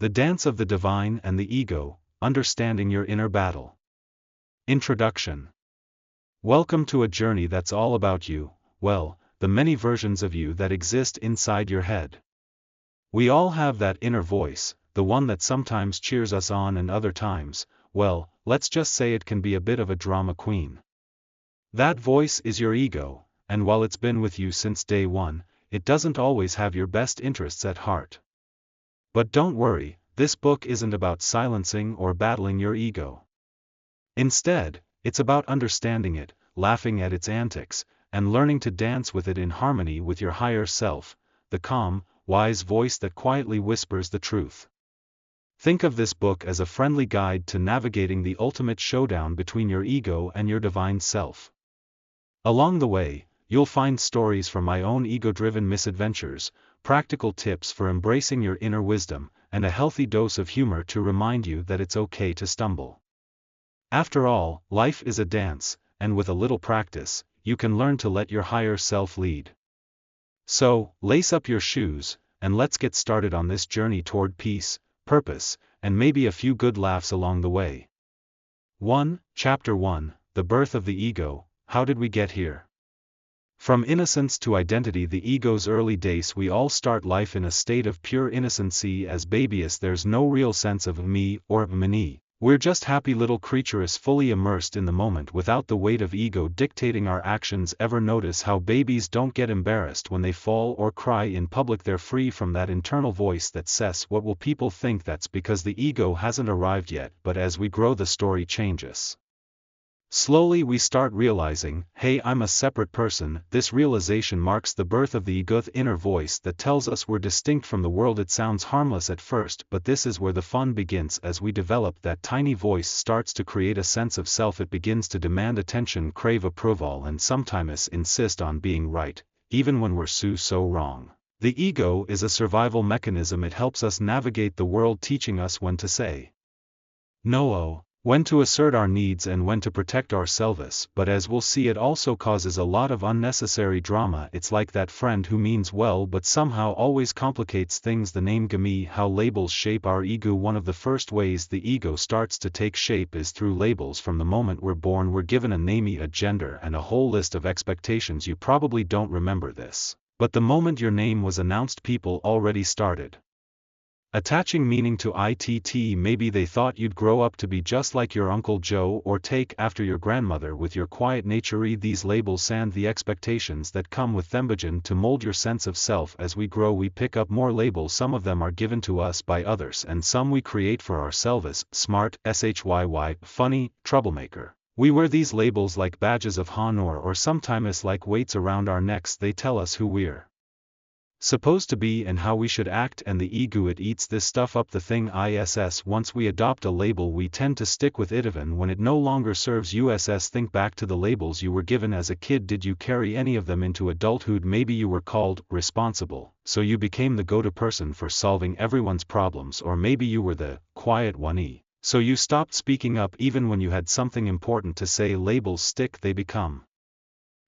The Dance of the Divine and the Ego, Understanding Your Inner Battle. Introduction. Welcome to a journey that's all about you, well, the many versions of you that exist inside your head. We all have that inner voice, the one that sometimes cheers us on and other times, well, let's just say it can be a bit of a drama queen. That voice is your ego, and while it's been with you since day one, it doesn't always have your best interests at heart. But don't worry, this book isn't about silencing or battling your ego. Instead, it's about understanding it, laughing at its antics, and learning to dance with it in harmony with your higher self, the calm, wise voice that quietly whispers the truth. Think of this book as a friendly guide to navigating the ultimate showdown between your ego and your divine self. Along the way, you'll find stories from my own ego-driven misadventures, practical tips for embracing your inner wisdom, and a healthy dose of humor to remind you that it's okay to stumble. After all, life is a dance, and with a little practice, you can learn to let your higher self lead. So, lace up your shoes, and let's get started on this journey toward peace, purpose, and maybe a few good laughs along the way. 1. Chapter 1, The Birth of the Ego, How Did We Get Here? From innocence to identity, the ego's early days. We all start life in a state of pure innocency as babyies. There's no real sense of me or mine. We're just happy little creatures fully immersed in the moment without the weight of ego dictating our actions. Ever notice how babies don't get embarrassed when they fall or cry in public? They're free from that internal voice that says, "What will people think?" That's because the ego hasn't arrived yet, but as we grow the story changes. Slowly we start realizing, hey, I'm a separate person. This realization marks the birth of the ego's inner voice that tells us we're distinct from the world. It sounds harmless at first, but this is where the fun begins. As we develop, that tiny voice starts to create a sense of self. It begins to demand attention, crave approval, and sometimes insist on being right, even when we're so wrong. The ego is a survival mechanism. It helps us navigate the world, teaching us when to say no, when to assert our needs, and when to protect ourselves. But as we'll see, it also causes a lot of unnecessary drama. It's like that friend who means well but somehow always complicates things. The name GME. How labels shape our ego. One of the first ways the ego starts to take shape is through labels. From the moment we're born, we're given a name, a gender, and a whole list of expectations. You probably don't remember this, but the moment your name was announced, people already started attaching meaning to it. Maybe they thought you'd grow up to be just like your Uncle Joe, or take after your grandmother with your quiet nature. These labels sand the expectations that come with them, begin to mold your sense of self. As we grow, we pick up more labels. Some of them are given to us by others, and some we create for ourselves. Smart, SHYY, funny, troublemaker. We wear these labels like badges of honor, or sometimes like weights around our necks. They tell us who we're supposed to be and how we should act, and the ego, it eats this stuff up. The thing is, once we adopt a label, we tend to stick with it even when it no longer serves us. Think back to the labels you were given as a kid. Did you carry any of them into adulthood? Maybe you were called responsible, so you became the go-to person for solving everyone's problems, or maybe you were the quiet one, so you stopped speaking up even when you had something important to say. Labels stick. They become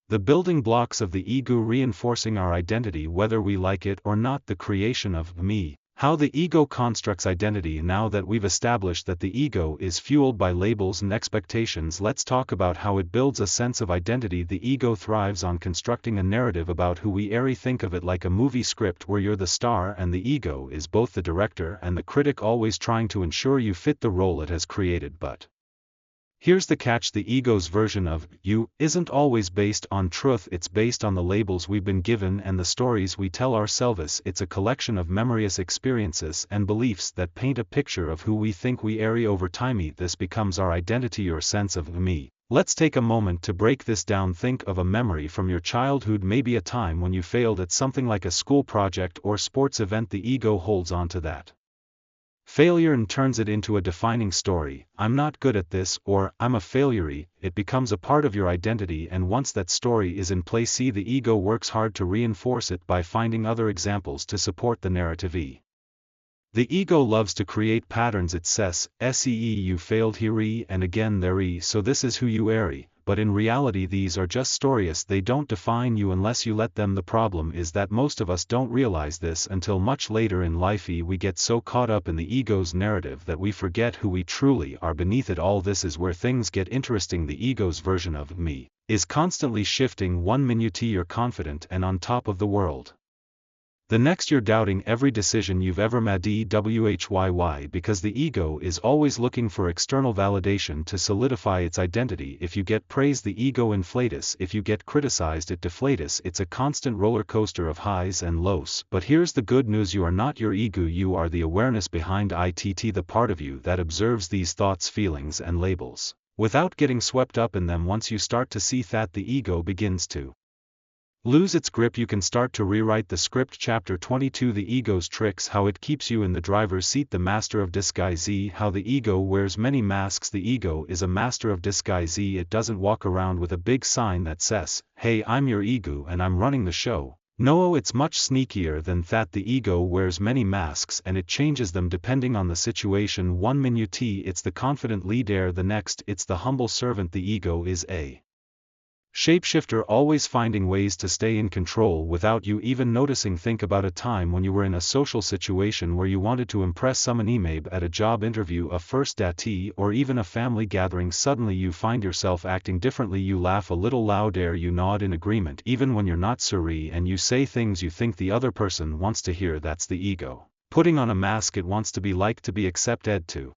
the building blocks of the ego, reinforcing our identity whether we like it or not. The creation of me. How the ego constructs identity. Now that we've established that the ego is fueled by labels and expectations, let's talk about how it builds a sense of identity. The ego thrives on constructing a narrative about who we are. Think of it like a movie script where you're the star and the ego is both the director and the critic, always trying to ensure you fit the role it has created. But here's the catch: the ego's version of you isn't always based on truth. It's based on the labels we've been given and the stories we tell ourselves. It's a collection of memories, experiences, and beliefs that paint a picture of who we think we are. Over time, this becomes our identity, your sense of me. Let's take a moment to break this down. Think of a memory from your childhood, maybe a time when you failed at something like a school project or sports event. The ego holds on to that failure and turns it into a defining story. I'm not good at this, or I'm a failure. It becomes a part of your identity, and once that story is in place, the ego works hard to reinforce it by finding other examples to support the narrative. The ego loves to create patterns. It says, you failed here and again there, so this is who you are. But in reality these are just stories. They don't define you unless you let them. The problem is that most of us don't realize this until much later in life. We get so caught up in the ego's narrative that we forget who we truly are beneath it all. This is where things get interesting. The ego's version of me is constantly shifting. 1 minute you're confident and on top of the world. The next you're doubting every decision you've ever made. Why? Because the ego is always looking for external validation to solidify its identity. If you get praise, the ego inflates. If you get criticized, it deflates. It's a constant roller coaster of highs and lows. But here's the good news: you are not your ego, you are the awareness behind it, the part of you that observes these thoughts, feelings and labels, without getting swept up in them. Once you start to see that, the ego begins to lose its grip. You can start to rewrite the script. Chapter 22: The ego's tricks, how it keeps you in the driver's seat. The master of disguise. How the ego wears many masks. The ego is a master of disguise. It doesn't walk around with a big sign that says, "Hey, I'm your ego and I'm running the show." No, it's much sneakier than that. The ego wears many masks and it changes them depending on the situation. 1 minute it's the confident leader, the next it's the humble servant. The ego is a shapeshifter, always finding ways to stay in control without you even noticing. Think about a time when you were in a social situation where you wanted to impress someone, maybe at a job interview, a first date, or even a family gathering. Suddenly you find yourself acting differently. You laugh a little louder, you nod in agreement even when you're not sure, and you say things you think the other person wants to hear. That's the ego putting on a mask. It wants to be liked, to be accepted, to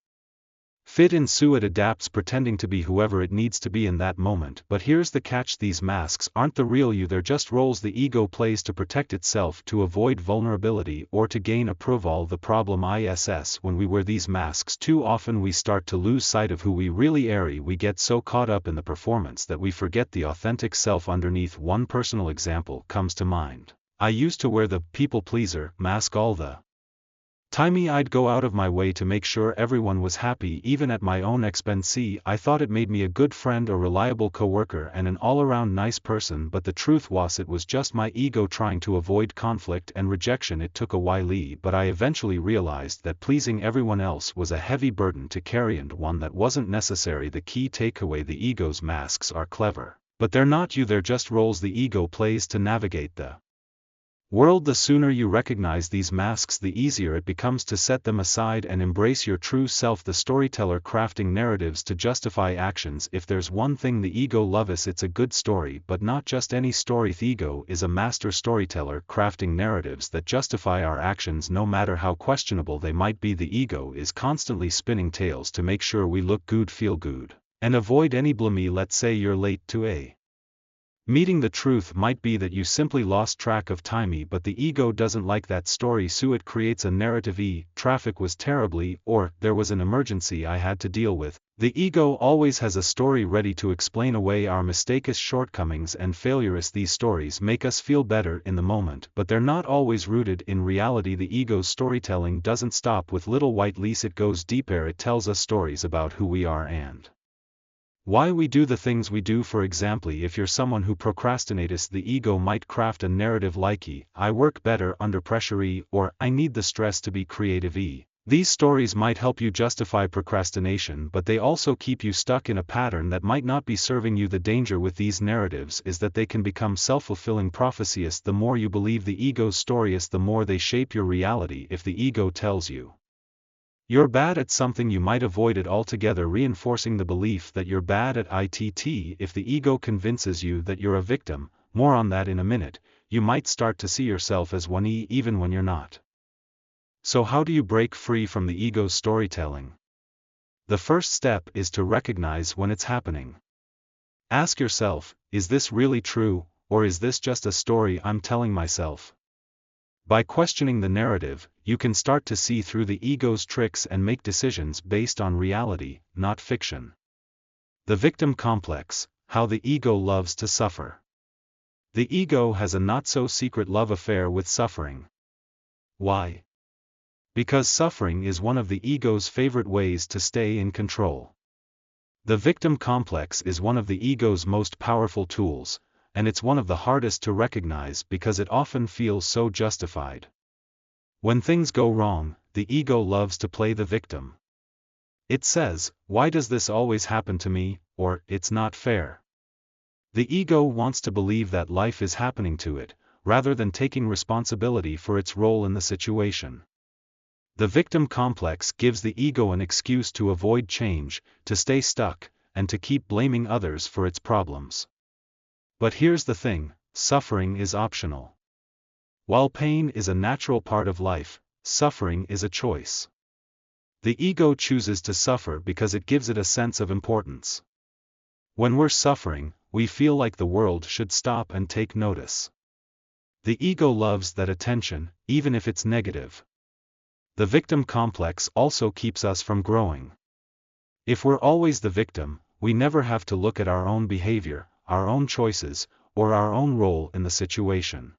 fit in, so it adapts, pretending to be whoever it needs to be in that moment. But here's the catch: these masks aren't the real you, they're just roles the ego plays to protect itself, to avoid vulnerability, or to gain approval. The problem is, when we wear these masks too often, we start to lose sight of who we really are. We get so caught up in the performance that we forget the authentic self underneath. One personal example comes to mind. I used to wear the people pleaser mask all the time. I'd go out of my way to make sure everyone was happy, even at my own expense. I thought it made me a good friend, a reliable coworker, and an all-around nice person. But the truth was, it was just my ego trying to avoid conflict and rejection. It took a while, but I eventually realized that pleasing everyone else was a heavy burden to carry, and one that wasn't necessary. The key takeaway: the ego's masks are clever, but they're not you, they're just roles the ego plays to navigate the world. The sooner you recognize these masks, the easier it becomes to set them aside and embrace your true self. The storyteller, crafting narratives to justify actions. If there's one thing the ego loves, it's a good story, but not just any story. The ego is a master storyteller, crafting narratives that justify our actions no matter how questionable they might be. The ego is constantly spinning tales to make sure we look good, feel good, and avoid any blame. Let's say you're late to a meeting. The truth might be that you simply lost track of time, but the ego doesn't like that story, so it creates a narrative. Traffic was terribly, or there was an emergency I had to deal with. The ego always has a story ready to explain away our mistakes, shortcomings and failures. These stories make us feel better in the moment, but they're not always rooted in reality. The ego's storytelling doesn't stop with little white lies, it goes deeper. It tells us stories about who we are and why we do the things we do. For example, if you're someone who procrastinates, the ego might craft a narrative like, "I work better under pressure," or "I need the stress to be creative." These stories might help you justify procrastination, but they also keep you stuck in a pattern that might not be serving you. The danger with these narratives is that they can become self-fulfilling prophecies. The more you believe the ego's stories, the more they shape your reality. If the ego tells you you're bad at something, you might avoid it altogether, reinforcing the belief that you're bad at it. If the ego convinces you that you're a victim, more on that in a minute, you might start to see yourself as one, even when you're not. So how do you break free from the ego's storytelling? The first step is to recognize when it's happening. Ask yourself, is this really true, or is this just a story I'm telling myself? By questioning the narrative, you can start to see through the ego's tricks and make decisions based on reality, not fiction. The victim complex, how the ego loves to suffer. The ego has a not-so-secret love affair with suffering. Why? Because suffering is one of the ego's favorite ways to stay in control. The victim complex is one of the ego's most powerful tools, and it's one of the hardest to recognize because it often feels so justified. When things go wrong, the ego loves to play the victim. It says, "Why does this always happen to me?" or "It's not fair." The ego wants to believe that life is happening to it, rather than taking responsibility for its role in the situation. The victim complex gives the ego an excuse to avoid change, to stay stuck, and to keep blaming others for its problems. But here's the thing, suffering is optional. While pain is a natural part of life, suffering is a choice. The ego chooses to suffer because it gives it a sense of importance. When we're suffering, we feel like the world should stop and take notice. The ego loves that attention, even if it's negative. The victim complex also keeps us from growing. If we're always the victim, we never have to look at our own behavior, our own choices, or our own role in the situation.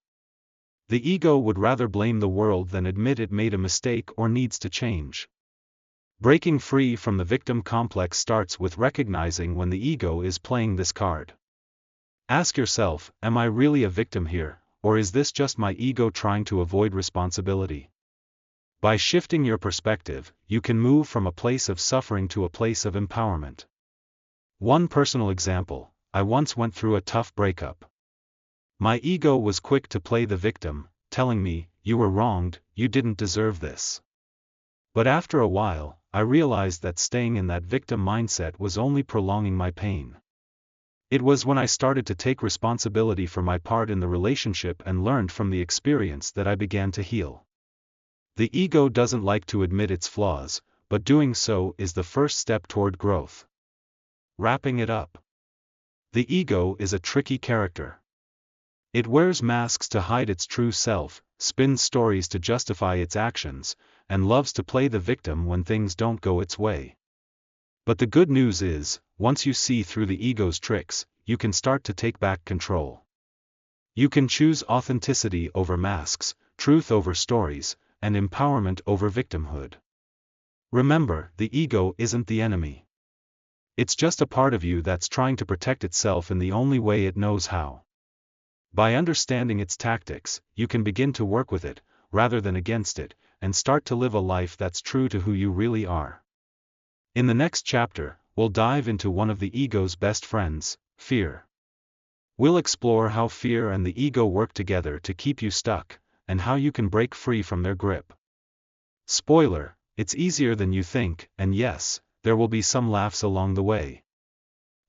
The ego would rather blame the world than admit it made a mistake or needs to change. Breaking free from the victim complex starts with recognizing when the ego is playing this card. Ask yourself, am I really a victim here, or is this just my ego trying to avoid responsibility? By shifting your perspective, you can move from a place of suffering to a place of empowerment. One personal example, I once went through a tough breakup. My ego was quick to play the victim, telling me, "You were wronged, you didn't deserve this." But after a while, I realized that staying in that victim mindset was only prolonging my pain. It was when I started to take responsibility for my part in the relationship and learned from the experience that I began to heal. The ego doesn't like to admit its flaws, but doing so is the first step toward growth. Wrapping it up. The ego is a tricky character. It wears masks to hide its true self, spins stories to justify its actions, and loves to play the victim when things don't go its way. But the good news is, once you see through the ego's tricks, you can start to take back control. You can choose authenticity over masks, truth over stories, and empowerment over victimhood. Remember, the ego isn't the enemy. It's just a part of you that's trying to protect itself in the only way it knows how. By understanding its tactics, you can begin to work with it, rather than against it, and start to live a life that's true to who you really are. In the next chapter, we'll dive into one of the ego's best friends, fear. We'll explore how fear and the ego work together to keep you stuck, and how you can break free from their grip. Spoiler, it's easier than you think, and yes, there will be some laughs along the way.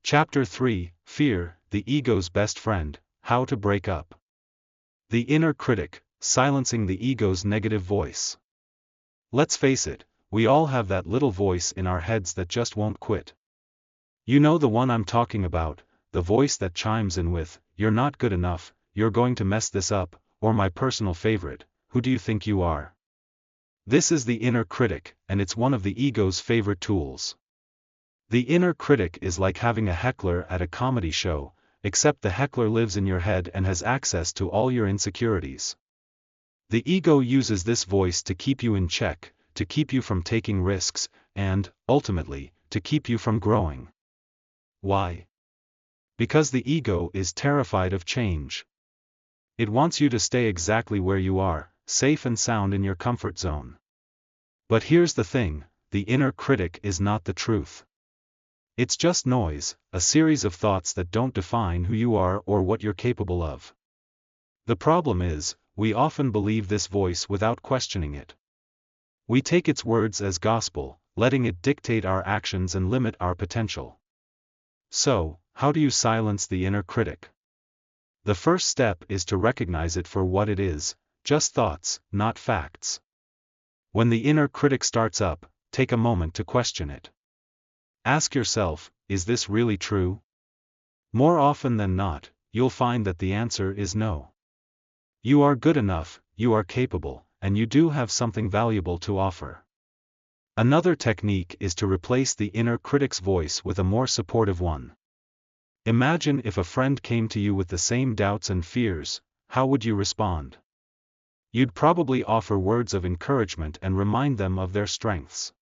Chapter 3, Fear, the Ego's Best Friend, How to Break Up. The Inner Critic, Silencing the Ego's Negative Voice. Let's face it, we all have that little voice in our heads that just won't quit. You know the one I'm talking about, the voice that chimes in with, "You're not good enough, you're going to mess this up," or my personal favorite, "Who do you think you are?" This is the inner critic, and it's one of the ego's favorite tools. The inner critic is like having a heckler at a comedy show, except the heckler lives in your head and has access to all your insecurities. The ego uses this voice to keep you in check, to keep you from taking risks, and, ultimately, to keep you from growing. Why? Because the ego is terrified of change. It wants you to stay exactly where you are, safe and sound in your comfort zone. But here's the thing, the inner critic is not the truth. It's just noise, a series of thoughts that don't define who you are or what you're capable of. The problem is, we often believe this voice without questioning it. We take its words as gospel, letting it dictate our actions and limit our potential. So, how do you silence the inner critic? The first step is to recognize it for what it is, just thoughts, not facts. When the inner critic starts up, take a moment to question it. Ask yourself, is this really true? More often than not, you'll find that the answer is no. You are good enough, you are capable, and you do have something valuable to offer. Another technique is to replace the inner critic's voice with a more supportive one. Imagine if a friend came to you with the same doubts and fears, how would you respond? You'd probably offer words of encouragement and remind them of their strengths.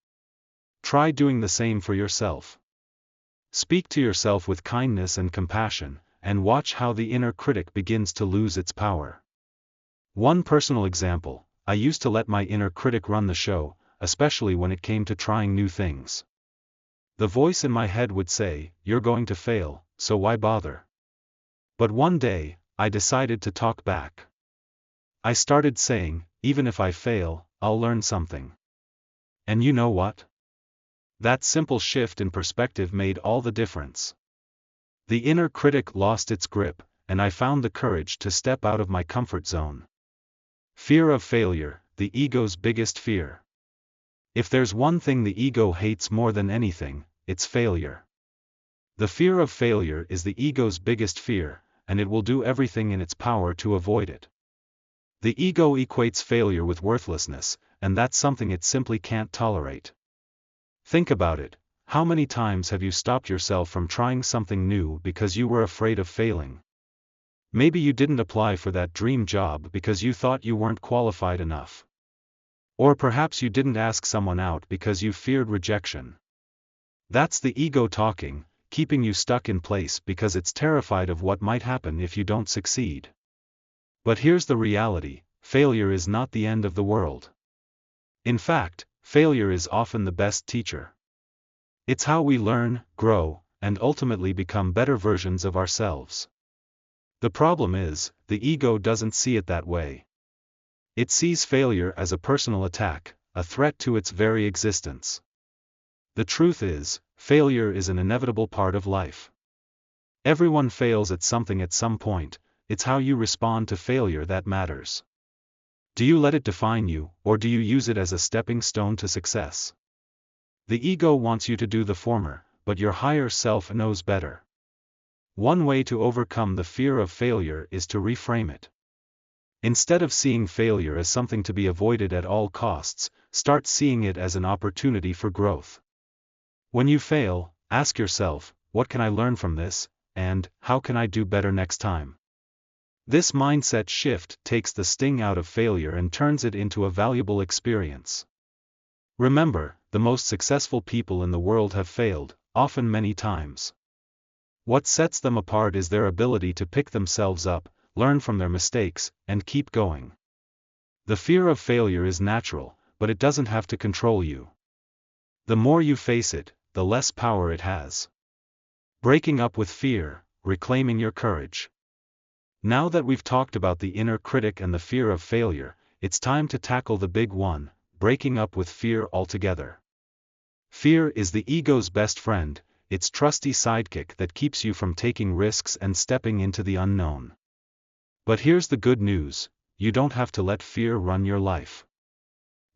Try doing the same for yourself. Speak to yourself with kindness and compassion, and watch how the inner critic begins to lose its power. One personal example, I used to let my inner critic run the show, especially when it came to trying new things. The voice in my head would say, "You're going to fail, so why bother?" But one day, I decided to talk back. I started saying, "Even if I fail, I'll learn something." And you know what? That simple shift in perspective made all the difference. The inner critic lost its grip, and I found the courage to step out of my comfort zone. Fear of failure, the ego's biggest fear. If there's one thing the ego hates more than anything, it's failure. The fear of failure is the ego's biggest fear, and it will do everything in its power to avoid it. The ego equates failure with worthlessness, and that's something it simply can't tolerate. Think about it. How many times have you stopped yourself from trying something new because you were afraid of failing? Maybe you didn't apply for that dream job because you thought you weren't qualified enough. Or perhaps you didn't ask someone out because you feared rejection. That's the ego talking, keeping you stuck in place because it's terrified of what might happen if you don't succeed. But here's the reality: failure is not the end of the world. In fact, failure is often the best teacher. It's how we learn, grow, and ultimately become better versions of ourselves. The problem is, the ego doesn't see it that way. It sees failure as a personal attack, a threat to its very existence. The truth is, failure is an inevitable part of life. Everyone fails at something at some point. It's how you respond to failure that matters. Do you let it define you, or do you use it as a stepping stone to success? The ego wants you to do the former, but your higher self knows better. One way to overcome the fear of failure is to reframe it. Instead of seeing failure as something to be avoided at all costs, start seeing it as an opportunity for growth. When you fail, ask yourself, what can I learn from this, and how can I do better next time? This mindset shift takes the sting out of failure and turns it into a valuable experience. Remember, the most successful people in the world have failed, often many times. What sets them apart is their ability to pick themselves up, learn from their mistakes, and keep going. The fear of failure is natural, but it doesn't have to control you. The more you face it, the less power it has. Breaking up with fear, reclaiming your courage. Now that we've talked about the inner critic and the fear of failure, it's time to tackle the big one: breaking up with fear altogether. Fear is the ego's best friend, its trusty sidekick that keeps you from taking risks and stepping into the unknown. But here's the good news: you don't have to let fear run your life.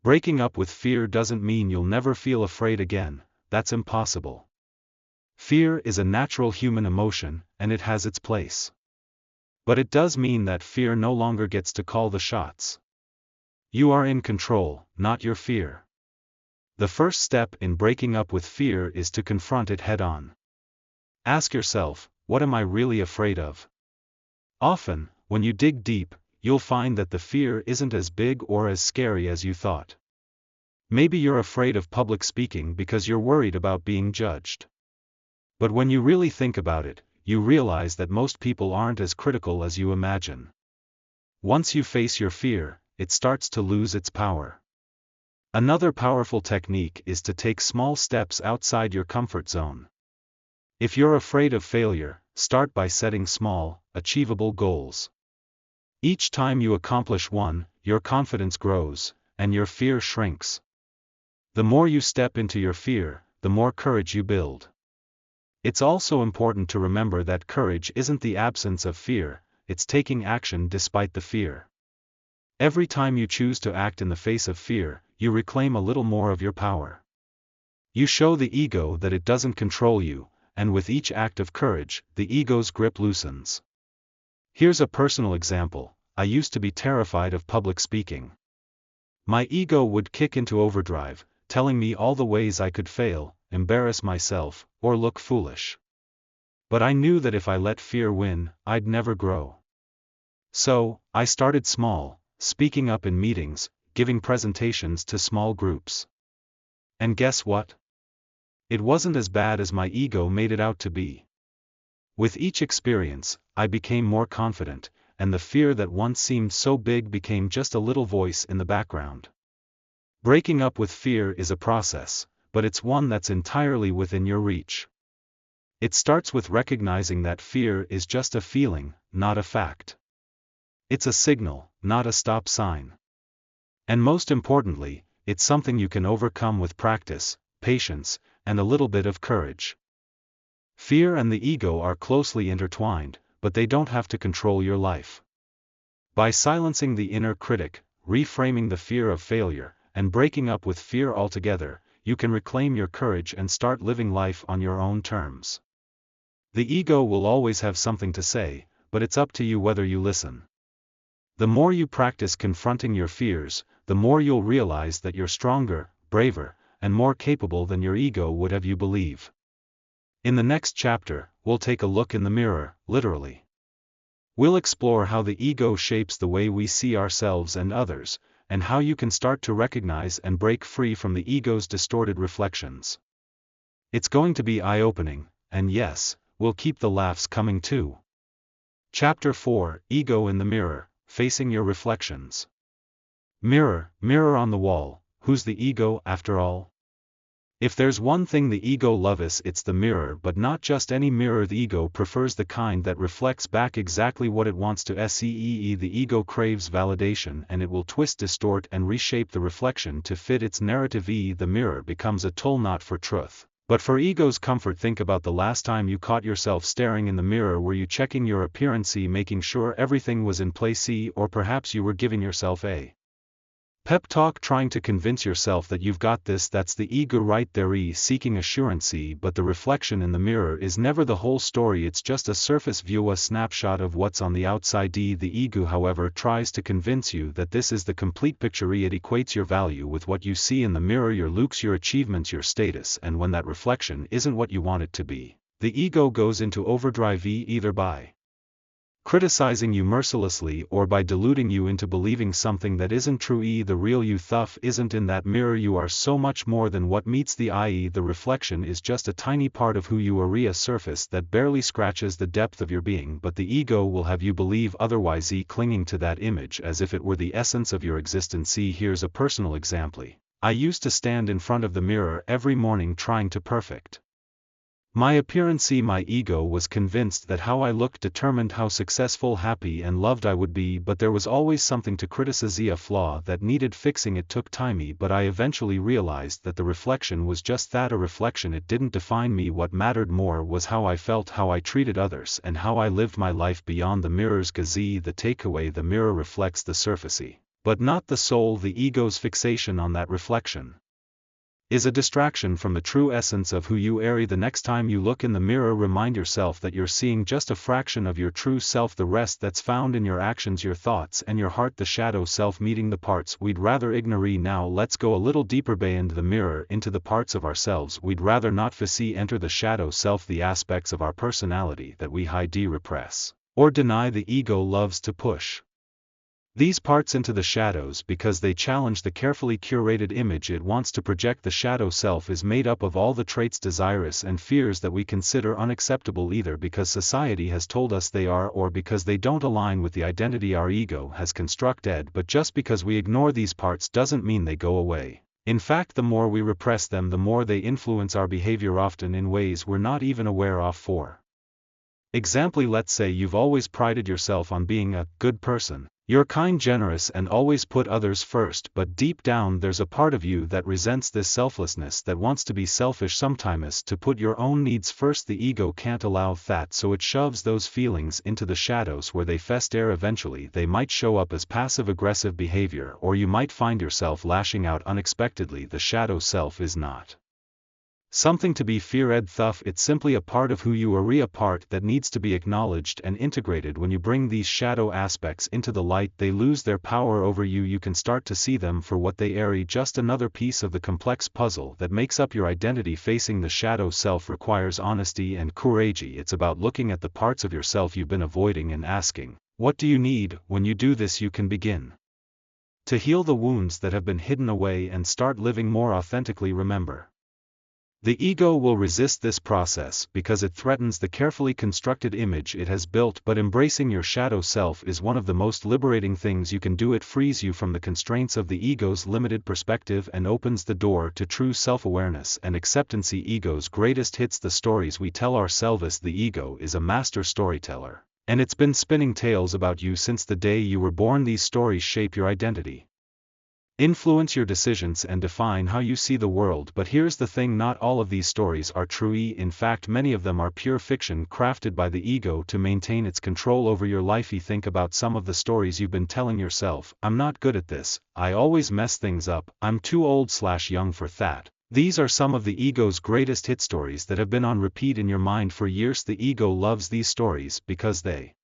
Breaking up with fear doesn't mean you'll never feel afraid again. That's impossible. Fear is a natural human emotion, and it has its place. But it does mean that fear no longer gets to call the shots. You are in control, not your fear. The first step in breaking up with fear is to confront it head-on. Ask yourself, what am I really afraid of? Often, when you dig deep, you'll find that the fear isn't as big or as scary as you thought. Maybe you're afraid of public speaking because you're worried about being judged. But when you really think about it, you realize that most people aren't as critical as you imagine. Once you face your fear, it starts to lose its power. Another powerful technique is to take small steps outside your comfort zone. If you're afraid of failure, start by setting small, achievable goals. Each time you accomplish one, your confidence grows, and your fear shrinks. The more you step into your fear, the more courage you build. It's also important to remember that courage isn't the absence of fear, it's taking action despite the fear. Every time you choose to act in the face of fear, you reclaim a little more of your power. You show the ego that it doesn't control you, and with each act of courage, the ego's grip loosens. Here's a personal example: I used to be terrified of public speaking. My ego would kick into overdrive, telling me all the ways I could fail, embarrass myself, or look foolish. But I knew that if I let fear win, I'd never grow. So, I started small, speaking up in meetings, giving presentations to small groups. And guess what? It wasn't as bad as my ego made it out to be. With each experience, I became more confident, and the fear that once seemed so big became just a little voice in the background. Breaking up with fear is a process, but it's one that's entirely within your reach. It starts with recognizing that fear is just a feeling, not a fact. It's a signal, not a stop sign. And most importantly, it's something you can overcome with practice, patience, and a little bit of courage. Fear and the ego are closely intertwined, but they don't have to control your life. By silencing the inner critic, reframing the fear of failure, and breaking up with fear altogether, you can reclaim your courage and start living life on your own terms. The ego will always have something to say, but it's up to you whether you listen. The more you practice confronting your fears, the more you'll realize that you're stronger, braver, and more capable than your ego would have you believe. In the next chapter, we'll take a look in the mirror, literally. We'll explore how the ego shapes the way we see ourselves and others, and how you can start to recognize and break free from the ego's distorted reflections. It's going to be eye-opening, and yes, we'll keep the laughs coming too. Chapter 4, Ego in the Mirror, Facing Your Reflections. Mirror, mirror on the wall, who's the ego after all? If there's one thing the ego loves, it's the mirror, but not just any mirror. The ego prefers the kind that reflects back exactly what it wants to see. The ego craves validation, and it will twist, distort, and reshape the reflection to fit its narrative. The mirror becomes a tool not for truth, but for ego's comfort. Think about the last time you caught yourself staring in the mirror. Were you checking your appearance, making sure everything was in place, or perhaps you were giving yourself a pep talk, trying to convince yourself that you've got this? That's the ego right there, seeking assurance. But the reflection in the mirror is never the whole story. It's just a surface view, a snapshot of what's on the outside. The ego, however, tries to convince you that this is the complete picture. It equates your value with what you see in the mirror, your looks, your achievements, your status, and when that reflection isn't what you want it to be, the ego goes into overdrive, either by criticizing you mercilessly or by deluding you into believing something that isn't true. The real you isn't in that mirror. You are so much more than what meets the eye. The reflection is just a tiny part of who you are, a surface that barely scratches the depth of your being, but the ego will have you believe otherwise, clinging to that image as if it were the essence of your existence. Here's a personal example. I used to stand in front of the mirror every morning trying to perfect my appearance. My ego was convinced that how I looked determined how successful, happy, and loved I would be, but there was always something to criticize, a flaw that needed fixing. It took time, but I eventually realized that the reflection was just that, a reflection. It didn't define me. What mattered more was how I felt, how I treated others, and how I lived my life beyond the mirror's gaze. The takeaway: the mirror reflects the surface, but not the soul. The ego's fixation on that reflection is a distraction from the true essence of who you are. The next time you look in the mirror, remind yourself that you're seeing just a fraction of your true self. The rest that's found in your actions, your thoughts, and your heart. The shadow self meeting the parts we'd rather ignore. Now let's go a little deeper beyond the mirror into the parts of ourselves we'd rather not face. Enter the shadow self, the aspects of our personality that we hide, repress, or deny. The ego loves to push these parts into the shadows because they challenge the carefully curated image it wants to project. The shadow self is made up of all the traits, desires, and fears that we consider unacceptable, either because society has told us they are or because they don't align with the identity our ego has constructed. But just because we ignore these parts doesn't mean they go away. In fact, the more we repress them, the more they influence our behavior, often in ways we're not even aware of. For example, let's say you've always prided yourself on being a good person. You're kind, generous, and always put others first, but deep down there's a part of you that resents this selflessness, that wants to be selfish sometimes, to put your own needs first. The ego can't allow that, so it shoves those feelings into the shadows where they fester. Eventually they might show up as passive-aggressive behavior, or you might find yourself lashing out unexpectedly. The shadow self is not something to be feared. It's simply a part of who you are, a part that needs to be acknowledged and integrated. When you bring these shadow aspects into the light, they lose their power over you. You can start to see them for what they are, just another piece of the complex puzzle that makes up your identity. Facing the shadow self requires honesty and courage. It's about looking at the parts of yourself you've been avoiding and asking, what do you need? When you do this, you can begin to heal the wounds that have been hidden away and start living more authentically. Remember, The ego will resist this process because it threatens the carefully constructed image it has built, but embracing your shadow self is one of the most liberating things you can do. It frees you from the constraints of the ego's limited perspective and opens the door to true self-awareness and acceptance. Ego's greatest hits: the stories we tell ourselves. The ego is a master storyteller, and it's been spinning tales about you since the day you were born. These stories shape your identity, influence your decisions, and define how you see the world. But here's the thing: not all of these stories are true. In fact, many of them are pure fiction crafted by the ego to maintain its control over your life. Think about some of the stories you've been telling yourself. I'm not good at this, I always mess things up, I'm too old/young for that. These are some of the ego's greatest hit stories that have been on repeat in your mind for years. The ego loves these stories because they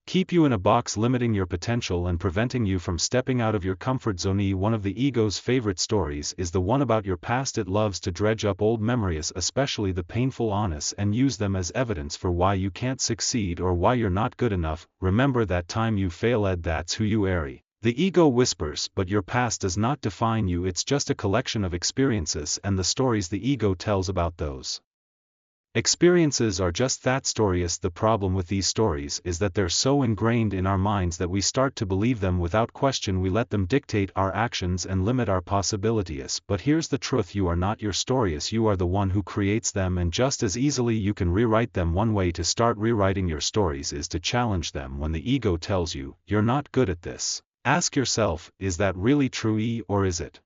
keep you in a box, limiting your potential and preventing you from stepping out of your comfort zone. One of the ego's favorite stories is the one about your past. It loves to dredge up old memories, especially the painful honest, and use them as evidence for why you can't succeed or why you're not good enough. Remember that time you failed, that's who you are. The ego whispers, but your past does not define you. It's just a collection of experiences, and the stories the ego tells about those experiences are just that, stories. The problem with these stories is that they're so ingrained in our minds that we start to believe them without question. We let them dictate our actions and limit our possibilities. But here's the truth: you are not your stories, you are the one who creates them, and just as easily you can rewrite them. One way to start rewriting your stories is to challenge them. When the ego tells you, "You're not good at this," ask yourself, is that really true, or is it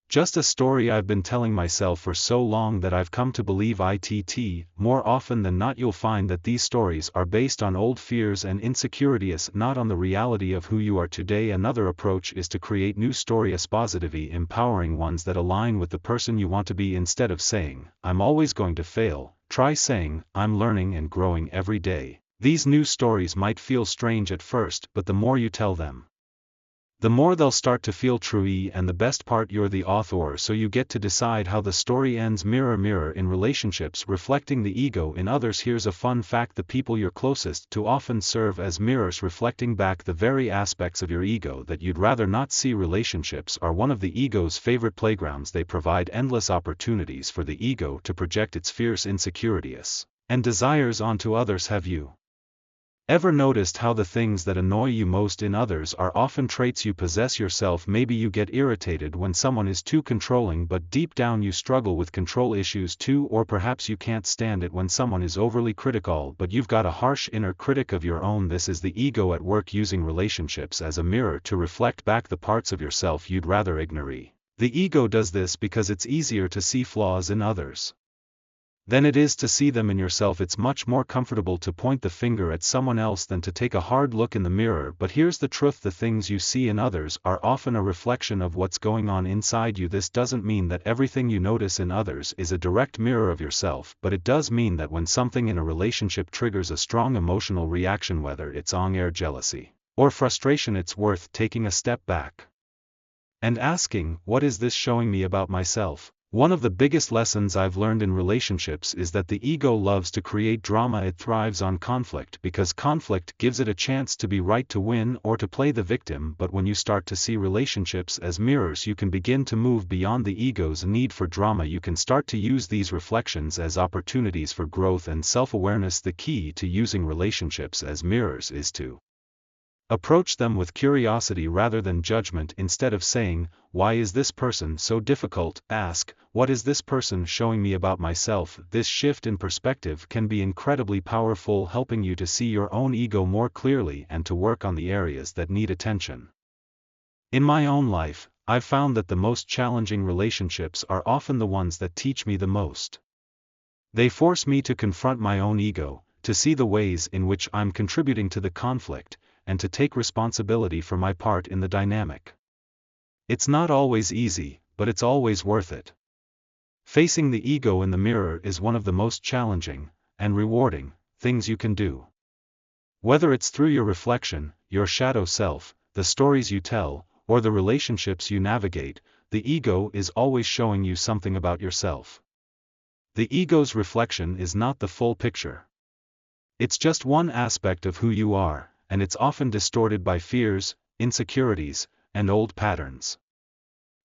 just a story I've been telling myself for so long that I've come to believe it? More often than not, you'll find that these stories are based on old fears and insecurities, not on the reality of who you are today. Another approach is to create new stories, positive, empowering ones that align with the person you want to be. Instead of saying, "I'm always going to fail," try saying, "I'm learning and growing every day." These new stories might feel strange at first, but the more you tell them, the more they'll start to feel true. And the best part: you're the author, so you get to decide how the story ends. Mirror, mirror in relationships, reflecting the ego in others. Here's a fun fact: the people you're closest to often serve as mirrors, reflecting back the very aspects of your ego that you'd rather not see. Relationships are one of the ego's favorite playgrounds. They provide endless opportunities for the ego to project its fierce insecurities and desires onto others. Have you ever noticed how the things that annoy you most in others are often traits you possess yourself? Maybe you get irritated when someone is too controlling, but deep down you struggle with control issues too. Or perhaps you can't stand it when someone is overly critical, but you've got a harsh inner critic of your own. This is the ego at work, using relationships as a mirror to reflect back the parts of yourself you'd rather ignore. The ego does this because it's easier to see flaws in others than it is to see them in yourself. It's much more comfortable to point the finger at someone else than to take a hard look in the mirror. But here's the truth: the things you see in others are often a reflection of what's going on inside you. This doesn't mean that everything you notice in others is a direct mirror of yourself, but it does mean that when something in a relationship triggers a strong emotional reaction, whether it's anger, jealousy, or frustration, it's worth taking a step back and asking, what is this showing me about myself? One of the biggest lessons I've learned in relationships is that the ego loves to create drama. It thrives on conflict because conflict gives it a chance to be right, to win, or to play the victim. But when you start to see relationships as mirrors, you can begin to move beyond the ego's need for drama. You can start to use these reflections as opportunities for growth and self-awareness. The key to using relationships as mirrors is to approach them with curiosity rather than judgment. Instead of saying, "Why is this person so difficult?" ask, "What is this person showing me about myself?" This shift in perspective can be incredibly powerful, helping you to see your own ego more clearly and to work on the areas that need attention. In my own life, I've found that the most challenging relationships are often the ones that teach me the most. They force me to confront my own ego, to see the ways in which I'm contributing to the conflict, and to take responsibility for my part in the dynamic. It's not always easy, but it's always worth it. Facing the ego in the mirror is one of the most challenging and rewarding things you can do. Whether it's through your reflection, your shadow self, the stories you tell, or the relationships you navigate, the ego is always showing you something about yourself. The ego's reflection is not the full picture. It's just one aspect of who you are, and it's often distorted by fears, insecurities, and old patterns.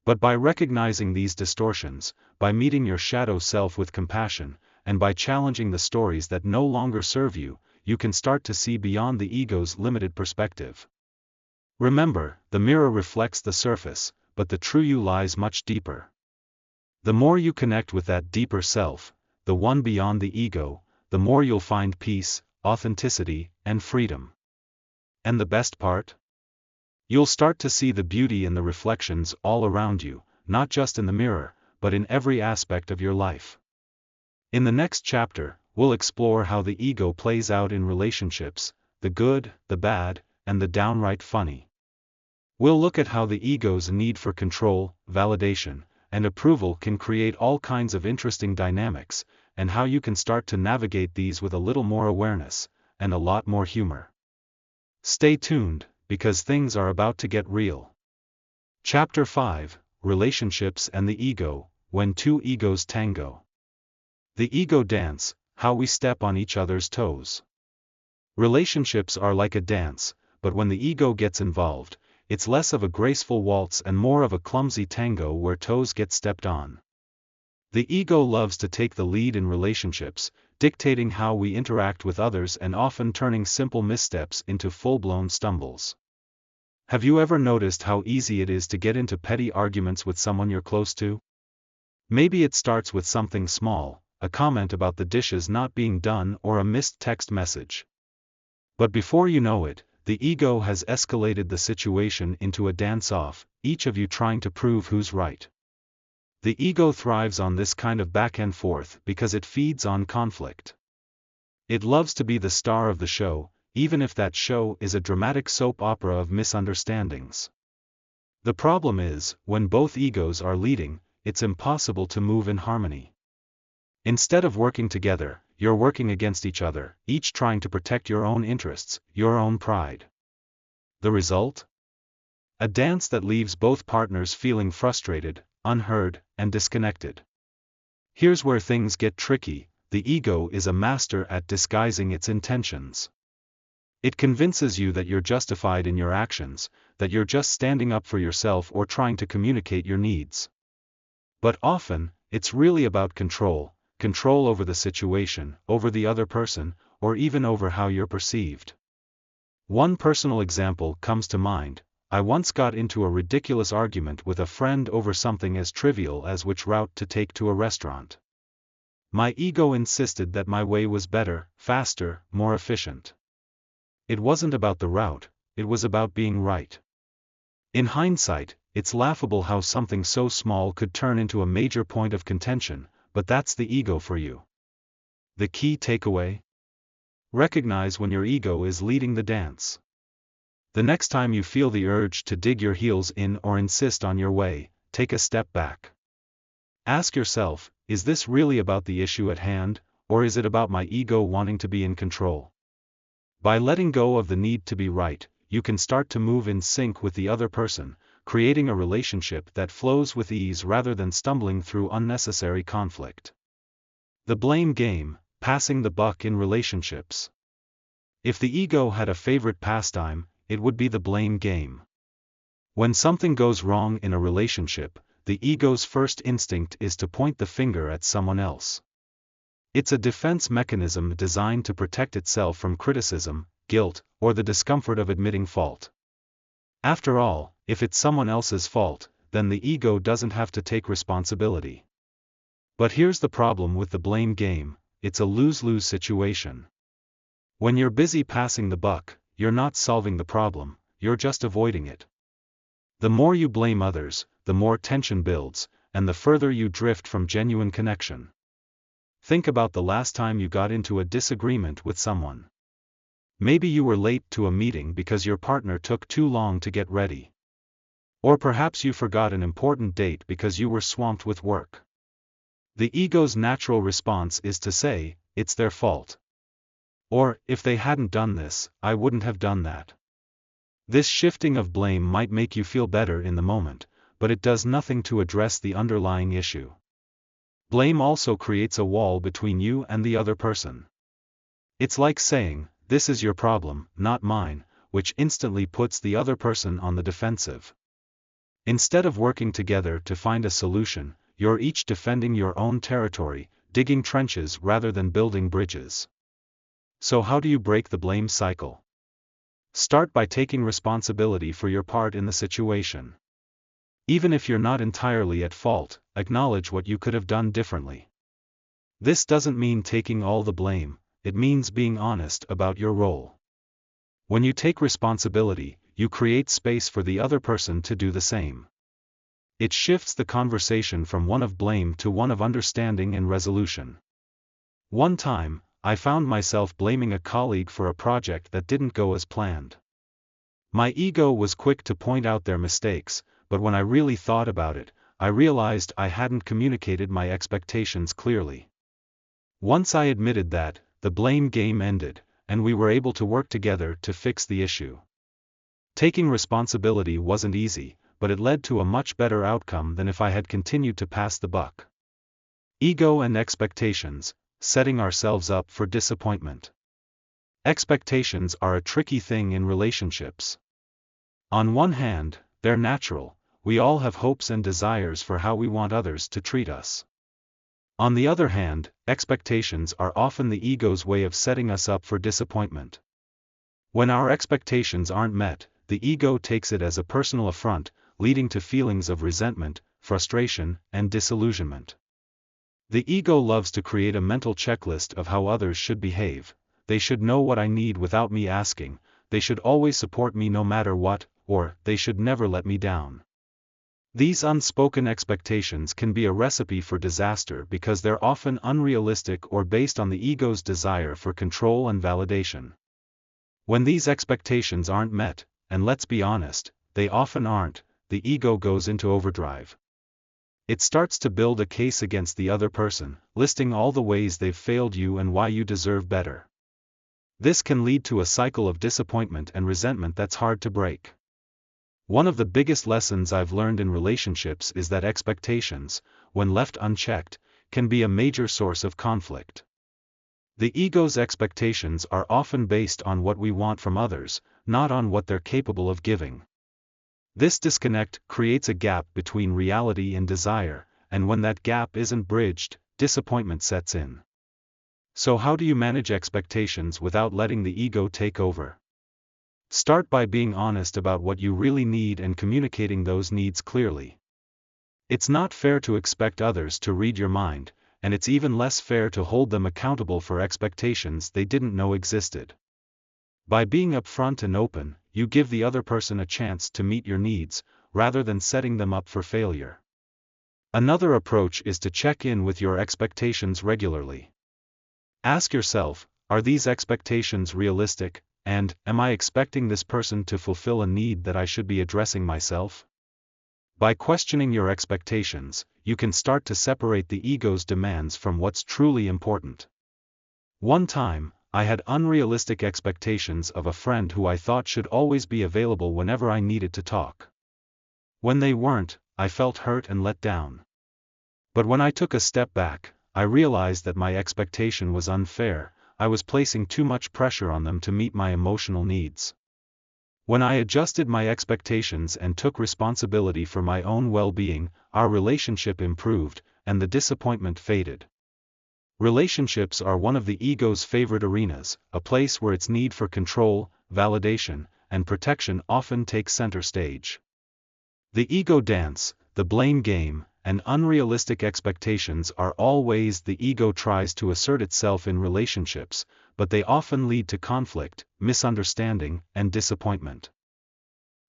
But by recognizing these distortions, by meeting your shadow self with compassion, and by challenging the stories that no longer serve you, you can start to see beyond the ego's limited perspective. Remember, the mirror reflects the surface, but the true you lies much deeper. The more you connect with that deeper self, the one beyond the ego, the more you'll find peace, authenticity, and freedom. And the best part? You'll start to see the beauty in the reflections all around you, not just in the mirror, but in every aspect of your life. In the next chapter, we'll explore how the ego plays out in relationships, the good, the bad, and the downright funny. We'll look at how the ego's need for control, validation, and approval can create all kinds of interesting dynamics, and how you can start to navigate these with a little more awareness, and a lot more humor. Stay tuned, because things are about to get real. Chapter 5, Relationships and the Ego, When Two Egos Tango. The ego dance, how we step on each other's toes. Relationships are like a dance, but when the ego gets involved, it's less of a graceful waltz and more of a clumsy tango where toes get stepped on. The ego loves to take the lead in relationships, dictating how we interact with others and often turning simple missteps into full-blown stumbles. Have you ever noticed how easy it is to get into petty arguments with someone you're close to? Maybe it starts with something small, a comment about the dishes not being done or a missed text message. But before you know it, the ego has escalated the situation into a dance-off, each of you trying to prove who's right. The ego thrives on this kind of back and forth because it feeds on conflict. It loves to be the star of the show, even if that show is a dramatic soap opera of misunderstandings. The problem is, when both egos are leading, it's impossible to move in harmony. Instead of working together, you're working against each other, each trying to protect your own interests, your own pride. The result? A dance that leaves both partners feeling frustrated, unheard, and disconnected. Here's where things get tricky: the ego is a master at disguising its intentions. It convinces you that you're justified in your actions, that you're just standing up for yourself or trying to communicate your needs. But often, it's really about control over the situation, over the other person, or even over how you're perceived. One personal example comes to mind. I once got into a ridiculous argument with a friend over something as trivial as which route to take to a restaurant. My ego insisted that my way was better, faster, more efficient. It wasn't about the route, it was about being right. In hindsight, it's laughable how something so small could turn into a major point of contention, but that's the ego for you. The key takeaway? Recognize when your ego is leading the dance. The next time you feel the urge to dig your heels in or insist on your way, take a step back. Ask yourself, is this really about the issue at hand, or is it about my ego wanting to be in control? By letting go of the need to be right, you can start to move in sync with the other person, creating a relationship that flows with ease rather than stumbling through unnecessary conflict. The blame game, passing the buck in relationships. If the ego had a favorite pastime, it would be the blame game. When something goes wrong in a relationship, the ego's first instinct is to point the finger at someone else. It's a defense mechanism designed to protect itself from criticism, guilt, or the discomfort of admitting fault. After all, if it's someone else's fault, then the ego doesn't have to take responsibility. But here's the problem with the blame game: it's a lose-lose situation. When you're busy passing the buck, you're not solving the problem, you're just avoiding it. The more you blame others, the more tension builds, and the further you drift from genuine connection. Think about the last time you got into a disagreement with someone. Maybe you were late to a meeting because your partner took too long to get ready. Or perhaps you forgot an important date because you were swamped with work. The ego's natural response is to say, it's their fault. Or, if they hadn't done this, I wouldn't have done that. This shifting of blame might make you feel better in the moment, but it does nothing to address the underlying issue. Blame also creates a wall between you and the other person. It's like saying, "This is your problem, not mine," which instantly puts the other person on the defensive. Instead of working together to find a solution, you're each defending your own territory, digging trenches rather than building bridges. So how do you break the blame cycle? Start by taking responsibility for your part in the situation. Even if you're not entirely at fault, acknowledge what you could have done differently. This doesn't mean taking all the blame, it means being honest about your role. When you take responsibility, you create space for the other person to do the same. It shifts the conversation from one of blame to one of understanding and resolution. One time, I found myself blaming a colleague for a project that didn't go as planned. My ego was quick to point out their mistakes, but when I really thought about it, I realized I hadn't communicated my expectations clearly. Once I admitted that, the blame game ended, and we were able to work together to fix the issue. Taking responsibility wasn't easy, but it led to a much better outcome than if I had continued to pass the buck. Ego and expectations, setting ourselves up for disappointment. Expectations are a tricky thing in relationships. On one hand, they're natural, we all have hopes and desires for how we want others to treat us. On the other hand, expectations are often the ego's way of setting us up for disappointment. When our expectations aren't met, the ego takes it as a personal affront, leading to feelings of resentment, frustration, and disillusionment. The ego loves to create a mental checklist of how others should behave. They should know what I need without me asking, they should always support me no matter what, or they should never let me down. These unspoken expectations can be a recipe for disaster because they're often unrealistic or based on the ego's desire for control and validation. When these expectations aren't met, and let's be honest, they often aren't, the ego goes into overdrive. It starts to build a case against the other person, listing all the ways they've failed you and why you deserve better. This can lead to a cycle of disappointment and resentment that's hard to break. One of the biggest lessons I've learned in relationships is that expectations, when left unchecked, can be a major source of conflict. The ego's expectations are often based on what we want from others, not on what they're capable of giving. This disconnect creates a gap between reality and desire, and when that gap isn't bridged, disappointment sets in. So how do you manage expectations without letting the ego take over? Start by being honest about what you really need and communicating those needs clearly. It's not fair to expect others to read your mind, and it's even less fair to hold them accountable for expectations they didn't know existed. By being upfront and open, you give the other person a chance to meet your needs, rather than setting them up for failure. Another approach is to check in with your expectations regularly. Ask yourself, are these expectations realistic, and am I expecting this person to fulfill a need that I should be addressing myself? By questioning your expectations, you can start to separate the ego's demands from what's truly important. One time, I had unrealistic expectations of a friend who I thought should always be available whenever I needed to talk. When they weren't, I felt hurt and let down. But when I took a step back, I realized that my expectation was unfair. I was placing too much pressure on them to meet my emotional needs. When I adjusted my expectations and took responsibility for my own well-being, our relationship improved, and the disappointment faded. Relationships are one of the ego's favorite arenas, a place where its need for control, validation, and protection often takes center stage. The ego dance, the blame game, and unrealistic expectations are all ways the ego tries to assert itself in relationships, but they often lead to conflict, misunderstanding, and disappointment.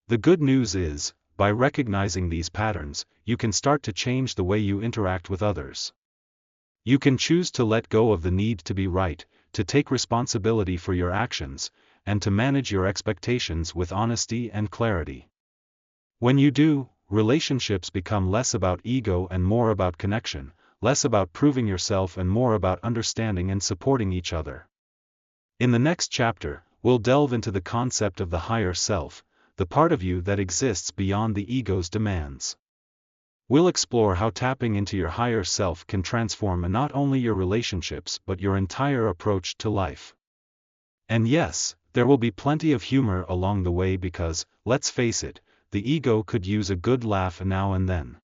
The good news is, by recognizing these patterns, you can start to change the way you interact with others. You can choose to let go of the need to be right, to take responsibility for your actions, and to manage your expectations with honesty and clarity. When you do, relationships become less about ego and more about connection, less about proving yourself and more about understanding and supporting each other. In the next chapter, we'll delve into the concept of the higher self, the part of you that exists beyond the ego's demands. We'll explore how tapping into your higher self can transform not only your relationships but your entire approach to life. And yes, there will be plenty of humor along the way because, let's face it, the ego could use a good laugh now and then.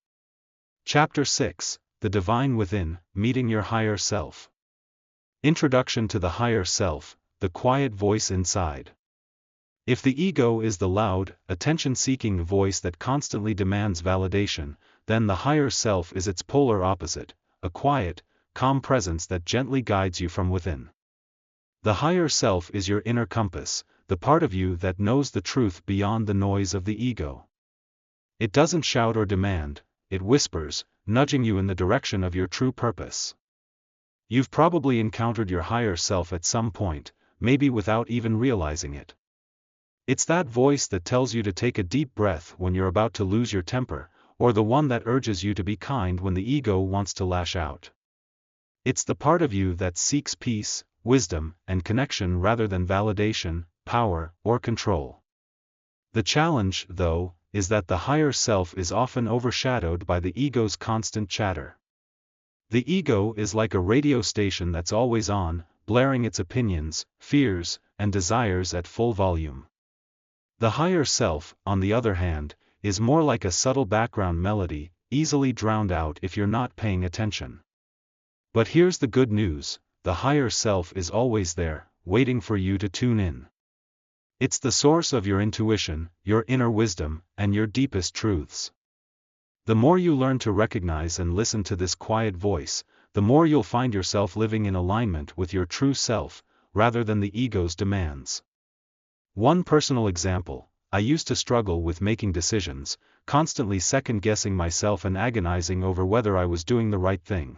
Chapter 6, The Divine Within, Meeting Your Higher Self. Introduction to the Higher Self, the quiet voice inside. If the ego is the loud, attention-seeking voice that constantly demands validation, then the higher self is its polar opposite, a quiet, calm presence that gently guides you from within. The higher self is your inner compass, the part of you that knows the truth beyond the noise of the ego. It doesn't shout or demand, it whispers, nudging you in the direction of your true purpose. You've probably encountered your higher self at some point, maybe without even realizing it. It's that voice that tells you to take a deep breath when you're about to lose your temper, or the one that urges you to be kind when the ego wants to lash out. It's the part of you that seeks peace, wisdom, and connection rather than validation, power, or control. The challenge, though, is that the higher self is often overshadowed by the ego's constant chatter. The ego is like a radio station that's always on, blaring its opinions, fears, and desires at full volume. The higher self, on the other hand, is more like a subtle background melody, easily drowned out if you're not paying attention. But here's the good news, the higher self is always there, waiting for you to tune in. It's the source of your intuition, your inner wisdom, and your deepest truths. The more you learn to recognize and listen to this quiet voice, the more you'll find yourself living in alignment with your true self, rather than the ego's demands. One personal example, I used to struggle with making decisions, constantly second-guessing myself and agonizing over whether I was doing the right thing.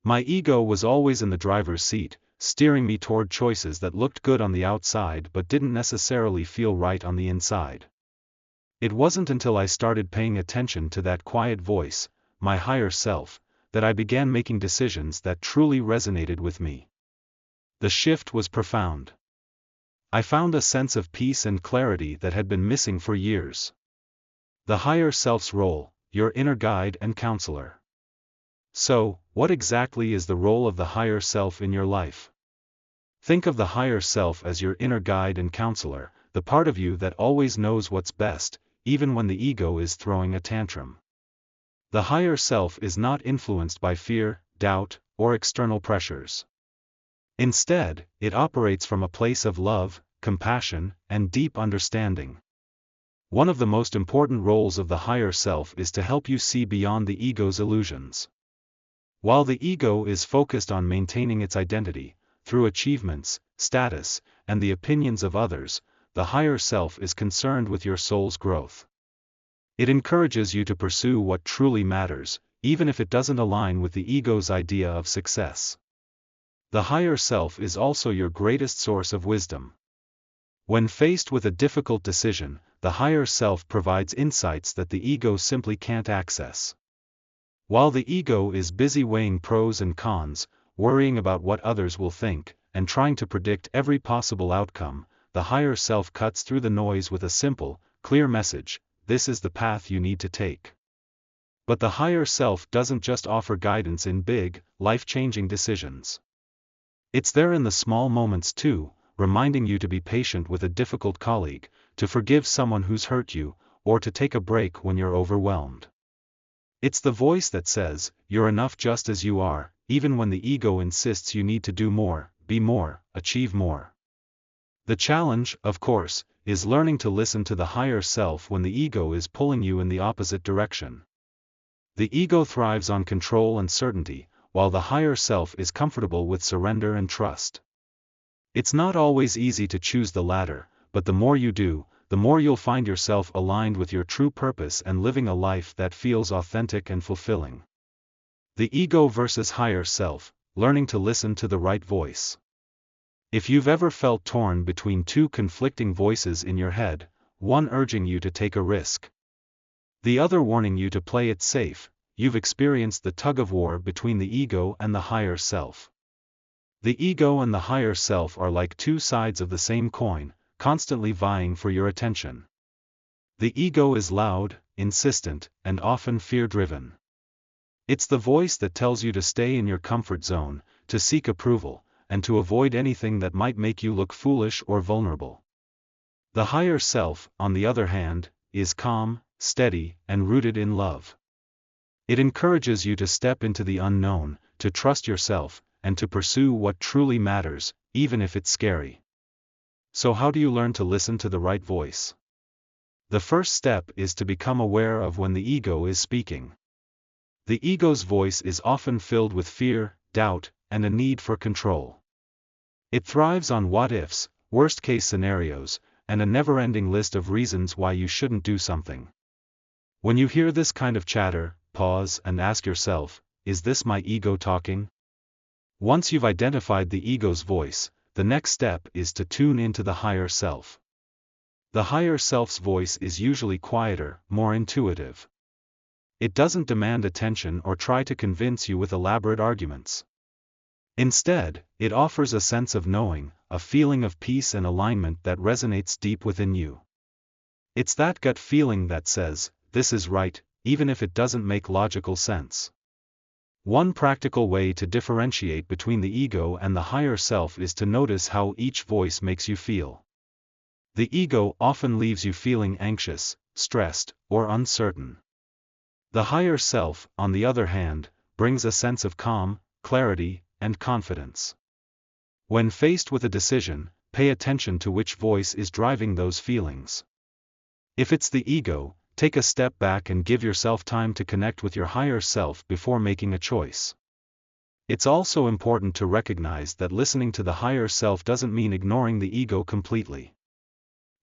My ego was always in the driver's seat, steering me toward choices that looked good on the outside but didn't necessarily feel right on the inside. It wasn't until I started paying attention to that quiet voice, my higher self, that I began making decisions that truly resonated with me. The shift was profound. I found a sense of peace and clarity that had been missing for years. The higher self's role, your inner guide and counselor. So, what exactly is the role of the higher self in your life? Think of the higher self as your inner guide and counselor, the part of you that always knows what's best, even when the ego is throwing a tantrum. The higher self is not influenced by fear, doubt, or external pressures. Instead, it operates from a place of love, compassion, and deep understanding. One of the most important roles of the higher self is to help you see beyond the ego's illusions. While the ego is focused on maintaining its identity, through achievements, status, and the opinions of others, the higher self is concerned with your soul's growth. It encourages you to pursue what truly matters, even if it doesn't align with the ego's idea of success. The higher self is also your greatest source of wisdom. When faced with a difficult decision, the higher self provides insights that the ego simply can't access. While the ego is busy weighing pros and cons, worrying about what others will think, and trying to predict every possible outcome, the higher self cuts through the noise with a simple, clear message: this is the path you need to take. But the higher self doesn't just offer guidance in big, life-changing decisions. It's there in the small moments too, reminding you to be patient with a difficult colleague, to forgive someone who's hurt you, or to take a break when you're overwhelmed. It's the voice that says, you're enough just as you are, even when the ego insists you need to do more, be more, achieve more. The challenge, of course, is learning to listen to the higher self when the ego is pulling you in the opposite direction. The ego thrives on control and certainty, while the higher self is comfortable with surrender and trust. It's not always easy to choose the latter, but the more you do, the more you'll find yourself aligned with your true purpose and living a life that feels authentic and fulfilling. The ego versus higher self, learning to listen to the right voice. If you've ever felt torn between two conflicting voices in your head, one urging you to take a risk, the other warning you to play it safe, you've experienced the tug-of-war between the ego and the higher self. The ego and the higher self are like two sides of the same coin, constantly vying for your attention. The ego is loud, insistent, and often fear-driven. It's the voice that tells you to stay in your comfort zone, to seek approval, and to avoid anything that might make you look foolish or vulnerable. The higher self, on the other hand, is calm, steady, and rooted in love. It encourages you to step into the unknown, to trust yourself, and to pursue what truly matters, even if it's scary. So how do you learn to listen to the right voice? The first step is to become aware of when the ego is speaking. The ego's voice is often filled with fear, doubt, and a need for control. It thrives on what-ifs, worst-case scenarios, and a never-ending list of reasons why you shouldn't do something. When you hear this kind of chatter, pause and ask yourself, is this my ego talking? Once you've identified the ego's voice, the next step is to tune into the higher self. The higher self's voice is usually quieter, more intuitive. It doesn't demand attention or try to convince you with elaborate arguments. Instead, it offers a sense of knowing, a feeling of peace and alignment that resonates deep within you. It's that gut feeling that says, this is right, even if it doesn't make logical sense. One practical way to differentiate between the ego and the higher self is to notice how each voice makes you feel. The ego often leaves you feeling anxious, stressed, or uncertain. The higher self, on the other hand, brings a sense of calm, clarity, and confidence. When faced with a decision, pay attention to which voice is driving those feelings. If it's the ego, take a step back and give yourself time to connect with your higher self before making a choice. It's also important to recognize that listening to the higher self doesn't mean ignoring the ego completely.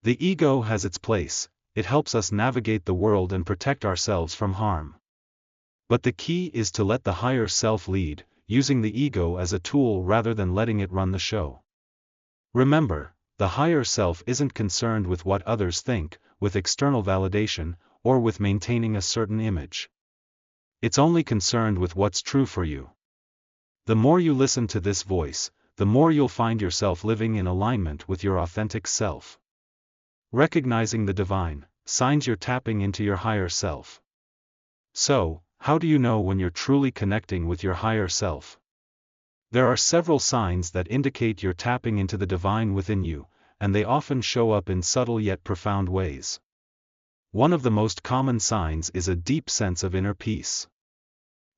The ego has its place, it helps us navigate the world and protect ourselves from harm. But the key is to let the higher self lead, using the ego as a tool rather than letting it run the show. Remember, the higher self isn't concerned with what others think, with external validation, or with maintaining a certain image. It's only concerned with what's true for you. The more you listen to this voice, the more you'll find yourself living in alignment with your authentic self. Recognizing the divine signs you're tapping into your higher self. So, how do you know when you're truly connecting with your higher self? There are several signs that indicate you're tapping into the divine within you, and they often show up in subtle yet profound ways. One of the most common signs is a deep sense of inner peace.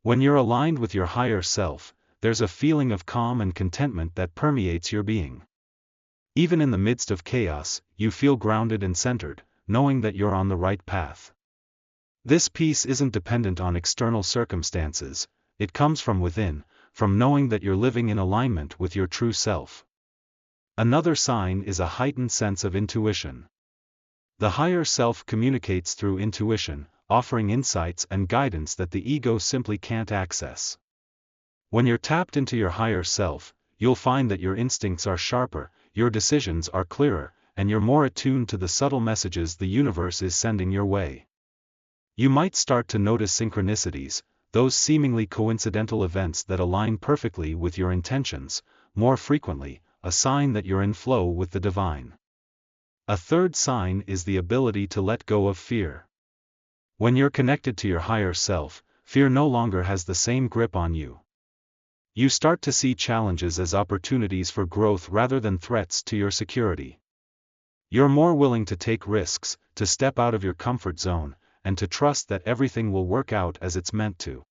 When you're aligned with your higher self, there's a feeling of calm and contentment that permeates your being. Even in the midst of chaos, you feel grounded and centered, knowing that you're on the right path. This peace isn't dependent on external circumstances, it comes from within, from knowing that you're living in alignment with your true self. Another sign is a heightened sense of intuition. The higher self communicates through intuition, offering insights and guidance that the ego simply can't access. When you're tapped into your higher self, you'll find that your instincts are sharper, your decisions are clearer, and you're more attuned to the subtle messages the universe is sending your way. You might start to notice synchronicities, those seemingly coincidental events that align perfectly with your intentions, more frequently, a sign that you're in flow with the divine. A third sign is the ability to let go of fear. When you're connected to your higher self, fear no longer has the same grip on you. You start to see challenges as opportunities for growth rather than threats to your security. You're more willing to take risks, to step out of your comfort zone, and to trust that everything will work out as it's meant to.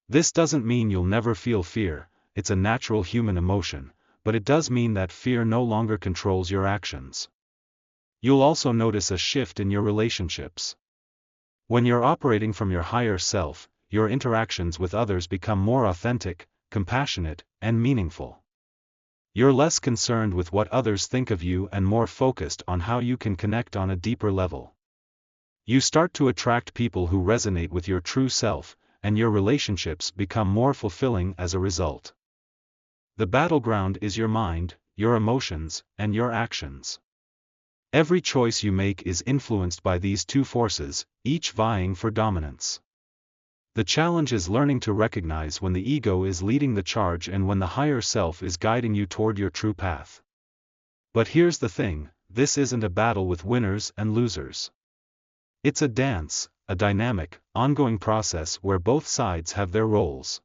This doesn't mean you'll never feel fear, it's a natural human emotion, but it does mean that fear no longer controls your actions. You'll also notice a shift in your relationships. When you're operating from your higher self, your interactions with others become more authentic, compassionate, and meaningful. You're less concerned with what others think of you and more focused on how you can connect on a deeper level. You start to attract people who resonate with your true self, and your relationships become more fulfilling as a result. The battleground is your mind, your emotions, and your actions. Every choice you make is influenced by these two forces, each vying for dominance. The challenge is learning to recognize when the ego is leading the charge and when the higher self is guiding you toward your true path. But here's the thing, this isn't a battle with winners and losers. It's a dance, a dynamic, ongoing process where both sides have their roles.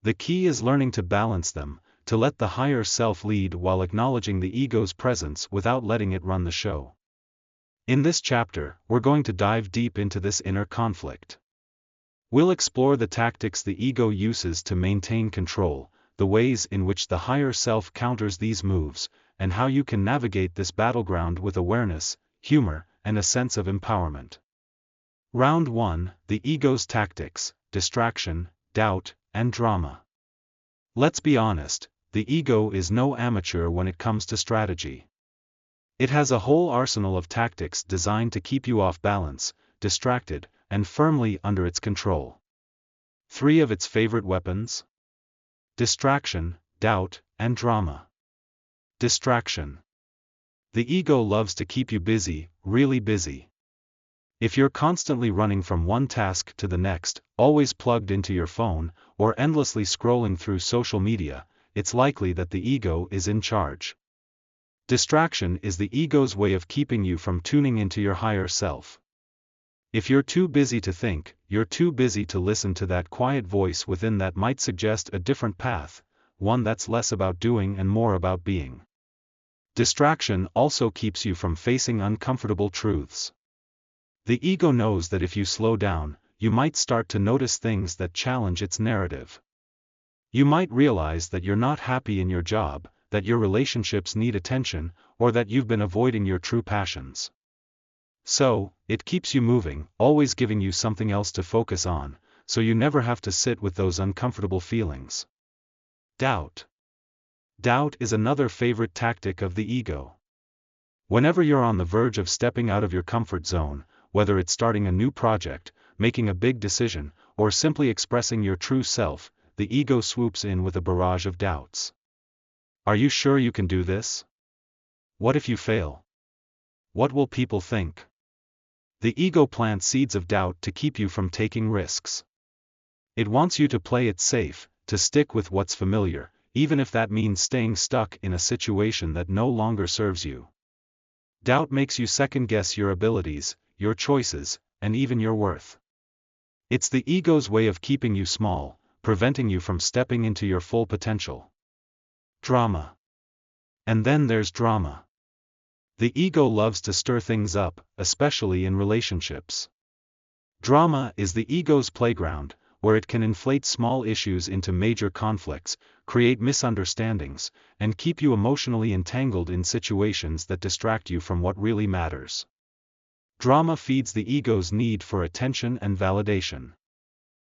The key is learning to balance them, to let the higher self lead while acknowledging the ego's presence without letting it run the show. In this chapter, we're going to dive deep into this inner conflict. We'll explore the tactics the ego uses to maintain control, the ways in which the higher self counters these moves, and how you can navigate this battleground with awareness, humor, and a sense of empowerment. Round 1: The ego's tactics: distraction, doubt, and drama. Let's be honest, the ego is no amateur when it comes to strategy. It has a whole arsenal of tactics designed to keep you off balance, distracted, and firmly under its control. 3 of its favorite weapons: distraction, doubt, and drama. Distraction. The ego loves to keep you busy, really busy. If you're constantly running from one task to the next, always plugged into your phone, or endlessly scrolling through social media, it's likely that the ego is in charge. Distraction is the ego's way of keeping you from tuning into your higher self. If you're too busy to think, you're too busy to listen to that quiet voice within that might suggest a different path, one that's less about doing and more about being. Distraction also keeps you from facing uncomfortable truths. The ego knows that if you slow down, you might start to notice things that challenge its narrative. You might realize that you're not happy in your job, that your relationships need attention, or that you've been avoiding your true passions. So, it keeps you moving, always giving you something else to focus on, so you never have to sit with those uncomfortable feelings. Doubt. Doubt is another favorite tactic of the ego. Whenever you're on the verge of stepping out of your comfort zone, whether it's starting a new project, making a big decision, or simply expressing your true self, the ego swoops in with a barrage of doubts. Are you sure you can do this? What if you fail? What will people think? The ego plants seeds of doubt to keep you from taking risks. It wants you to play it safe, to stick with what's familiar, even if that means staying stuck in a situation that no longer serves you. Doubt makes you second-guess your abilities, your choices, and even your worth. It's the ego's way of keeping you small, preventing you from stepping into your full potential. Drama. And then there's drama. The ego loves to stir things up, especially in relationships. Drama is the ego's playground, where it can inflate small issues into major conflicts, create misunderstandings, and keep you emotionally entangled in situations that distract you from what really matters. Drama feeds the ego's need for attention and validation.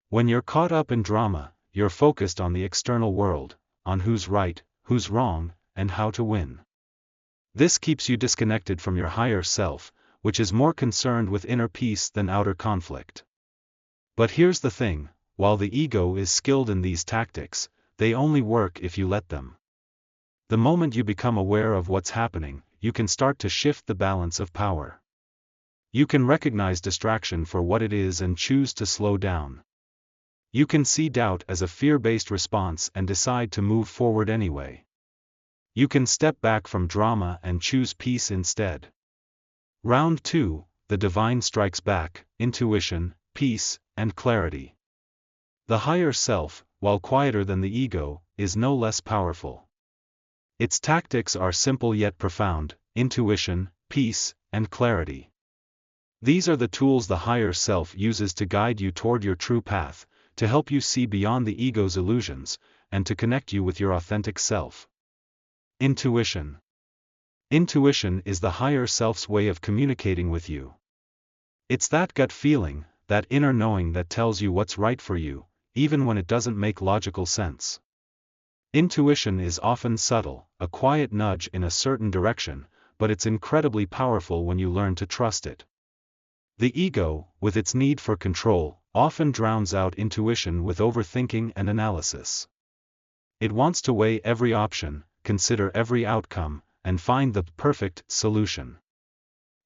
When you're caught up in drama, you're focused on the external world, on who's right, who's wrong, and how to win. This keeps you disconnected from your higher self, which is more concerned with inner peace than outer conflict. But here's the thing, while the ego is skilled in these tactics, they only work if you let them. The moment you become aware of what's happening, you can start to shift the balance of power. You can recognize distraction for what it is and choose to slow down. You can see doubt as a fear-based response and decide to move forward anyway. You can step back from drama and choose peace instead. Round 2: The divine strikes back: intuition, peace, and clarity. The higher self, while quieter than the ego, is no less powerful. Its tactics are simple yet profound: intuition, peace, and clarity. These are the tools the higher self uses to guide you toward your true path, to help you see beyond the ego's illusions, and to connect you with your authentic self. Intuition. Intuition is the higher self's way of communicating with you. It's that gut feeling, that inner knowing that tells you what's right for you, even when it doesn't make logical sense. Intuition is often subtle, a quiet nudge in a certain direction, but it's incredibly powerful when you learn to trust it. The ego, with its need for control, often drowns out intuition with overthinking and analysis. It wants to weigh every option, consider every outcome, and find the perfect solution.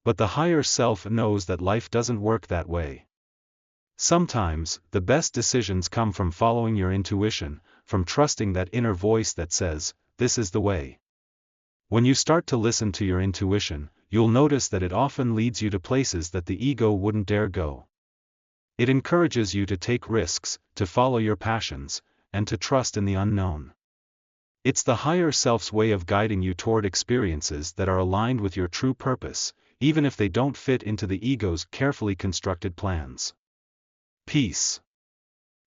But the higher self knows that life doesn't work that way. Sometimes, the best decisions come from following your intuition, from trusting that inner voice that says, "This is the way." When you start to listen to your intuition, you'll notice that it often leads you to places that the ego wouldn't dare go. It encourages you to take risks, to follow your passions, and to trust in the unknown. It's the higher self's way of guiding you toward experiences that are aligned with your true purpose, even if they don't fit into the ego's carefully constructed plans. Peace.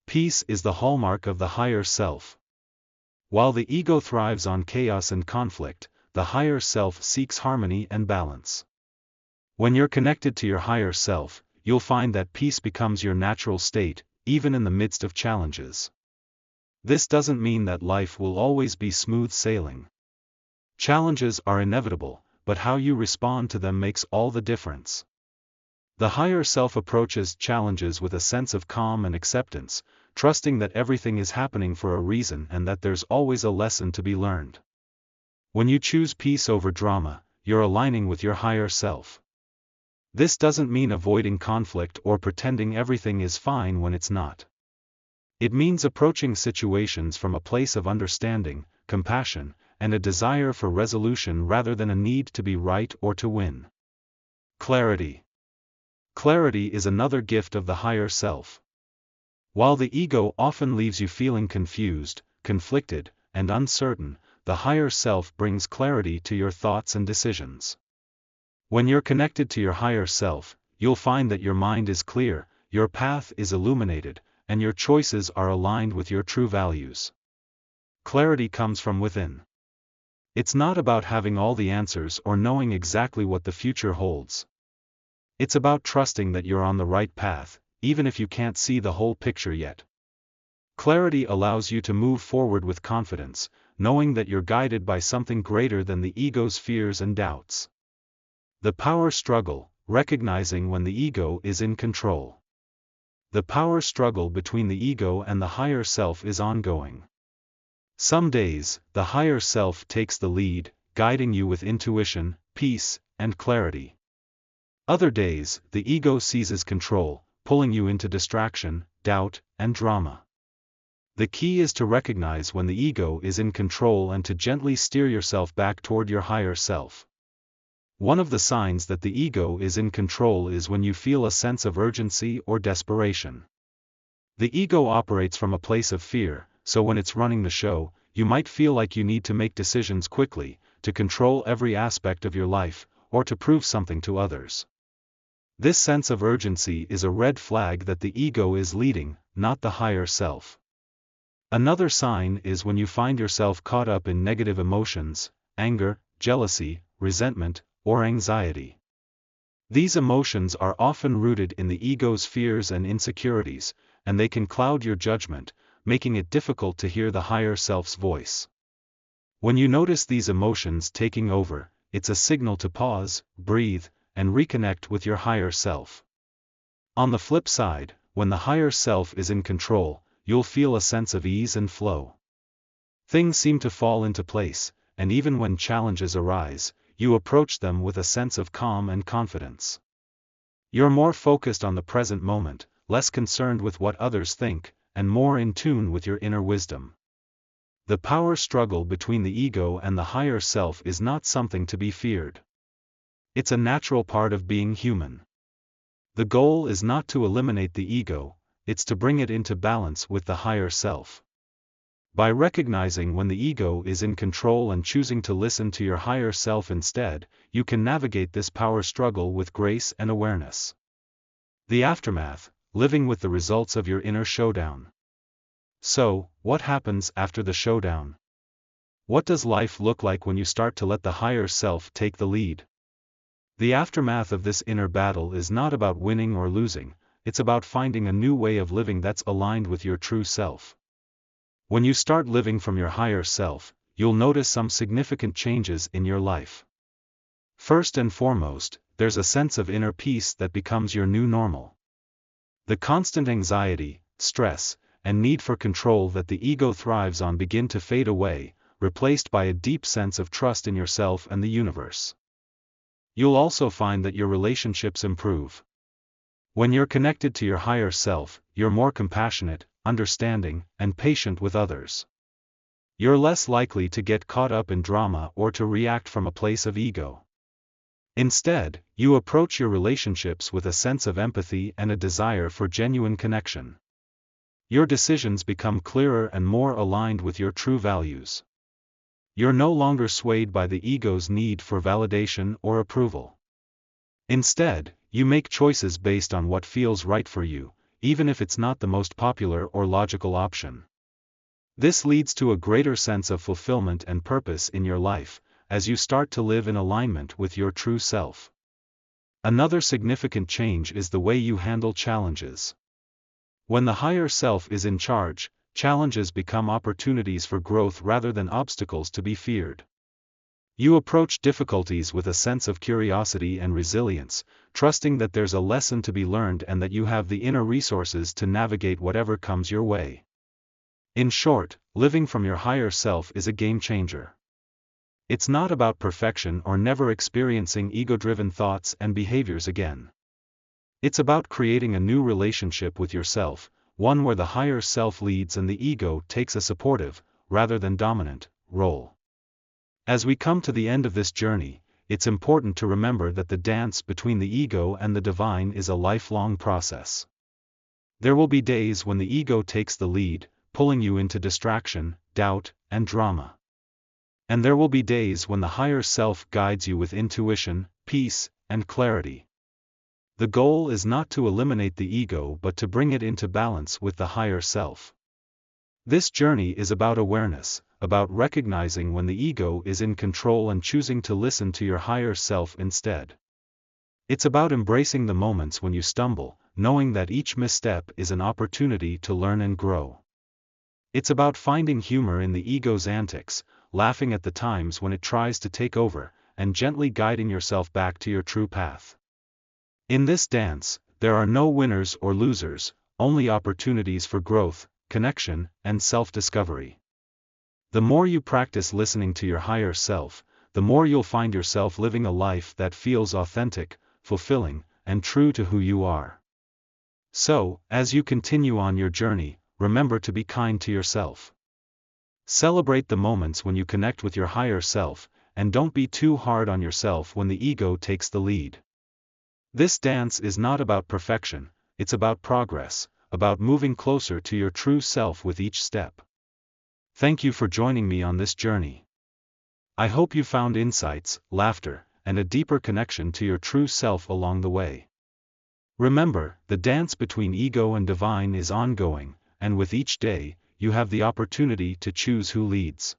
Peace is the hallmark of the higher self. While the ego thrives on chaos and conflict, the higher self seeks harmony and balance. When you're connected to your higher self, you'll find that peace becomes your natural state, even in the midst of challenges. This doesn't mean that life will always be smooth sailing. Challenges are inevitable, but how you respond to them makes all the difference. The higher self approaches challenges with a sense of calm and acceptance, trusting that everything is happening for a reason and that there's always a lesson to be learned. When you choose peace over drama, you're aligning with your higher self. This doesn't mean avoiding conflict or pretending everything is fine when it's not. It means approaching situations from a place of understanding, compassion, and a desire for resolution rather than a need to be right or to win. Clarity. Clarity is another gift of the higher self. While the ego often leaves you feeling confused, conflicted, and uncertain, the higher self brings clarity to your thoughts and decisions. When you're connected to your higher self, you'll find that your mind is clear, your path is illuminated, and your choices are aligned with your true values. Clarity comes from within. It's not about having all the answers or knowing exactly what the future holds. It's about trusting that you're on the right path, even if you can't see the whole picture yet. Clarity allows you to move forward with confidence, knowing that you're guided by something greater than the ego's fears and doubts. The power struggle, recognizing when the ego is in control. The power struggle between the ego and the higher self is ongoing. Some days, the higher self takes the lead, guiding you with intuition, peace, and clarity. Other days, the ego seizes control, pulling you into distraction, doubt, and drama. The key is to recognize when the ego is in control and to gently steer yourself back toward your higher self. One of the signs that the ego is in control is when you feel a sense of urgency or desperation. The ego operates from a place of fear, so when it's running the show, you might feel like you need to make decisions quickly, to control every aspect of your life, or to prove something to others. This sense of urgency is a red flag that the ego is leading, not the higher self. Another sign is when you find yourself caught up in negative emotions, anger, jealousy, resentment, or anxiety. These emotions are often rooted in the ego's fears and insecurities, and they can cloud your judgment, making it difficult to hear the higher self's voice. When you notice these emotions taking over, it's a signal to pause, breathe, and reconnect with your higher self. On the flip side, when the higher self is in control, you'll feel a sense of ease and flow. Things seem to fall into place, and even when challenges arise, you approach them with a sense of calm and confidence. You're more focused on the present moment, less concerned with what others think, and more in tune with your inner wisdom. The power struggle between the ego and the higher self is not something to be feared. It's a natural part of being human. The goal is not to eliminate the ego, it's to bring it into balance with the higher self. By recognizing when the ego is in control and choosing to listen to your higher self instead, you can navigate this power struggle with grace and awareness. The aftermath, living with the results of your inner showdown. So, what happens after the showdown? What does life look like when you start to let the higher self take the lead? The aftermath of this inner battle is not about winning or losing, it's about finding a new way of living that's aligned with your true self. When you start living from your higher self, you'll notice some significant changes in your life. First and foremost, there's a sense of inner peace that becomes your new normal. The constant anxiety, stress, and need for control that the ego thrives on begin to fade away, replaced by a deep sense of trust in yourself and the universe. You'll also find that your relationships improve. When you're connected to your higher self, you're more compassionate, understanding, and patient with others. You're less likely to get caught up in drama or to react from a place of ego. Instead, you approach your relationships with a sense of empathy and a desire for genuine connection. Your decisions become clearer and more aligned with your true values. You're no longer swayed by the ego's need for validation or approval. Instead, you make choices based on what feels right for you, even if it's not the most popular or logical option. This leads to a greater sense of fulfillment and purpose in your life, as you start to live in alignment with your true self. Another significant change is the way you handle challenges. When the higher self is in charge, challenges become opportunities for growth rather than obstacles to be feared. You approach difficulties with a sense of curiosity and resilience, trusting that there's a lesson to be learned and that you have the inner resources to navigate whatever comes your way. In short, living from your higher self is a game changer. It's not about perfection or never experiencing ego-driven thoughts and behaviors again. It's about creating a new relationship with yourself, one where the higher self leads and the ego takes a supportive, rather than dominant, role. As we come to the end of this journey, it's important to remember that the dance between the ego and the divine is a lifelong process. There will be days when the ego takes the lead, pulling you into distraction, doubt, and drama. And there will be days when the higher self guides you with intuition, peace, and clarity. The goal is not to eliminate the ego but to bring it into balance with the higher self. This journey is about awareness, about recognizing when the ego is in control and choosing to listen to your higher self instead. It's about embracing the moments when you stumble, knowing that each misstep is an opportunity to learn and grow. It's about finding humor in the ego's antics, laughing at the times when it tries to take over, and gently guiding yourself back to your true path. In this dance, there are no winners or losers, only opportunities for growth, connection, and self-discovery. The more you practice listening to your higher self, the more you'll find yourself living a life that feels authentic, fulfilling, and true to who you are. So, as you continue on your journey, remember to be kind to yourself. Celebrate the moments when you connect with your higher self, and don't be too hard on yourself when the ego takes the lead. This dance is not about perfection, it's about progress, about moving closer to your true self with each step. Thank you for joining me on this journey. I hope you found insights, laughter, and a deeper connection to your true self along the way. Remember, the dance between ego and divine is ongoing, and with each day, you have the opportunity to choose who leads.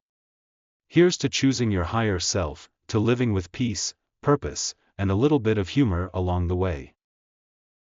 Here's to choosing your higher self, to living with peace, purpose, and a little bit of humor along the way.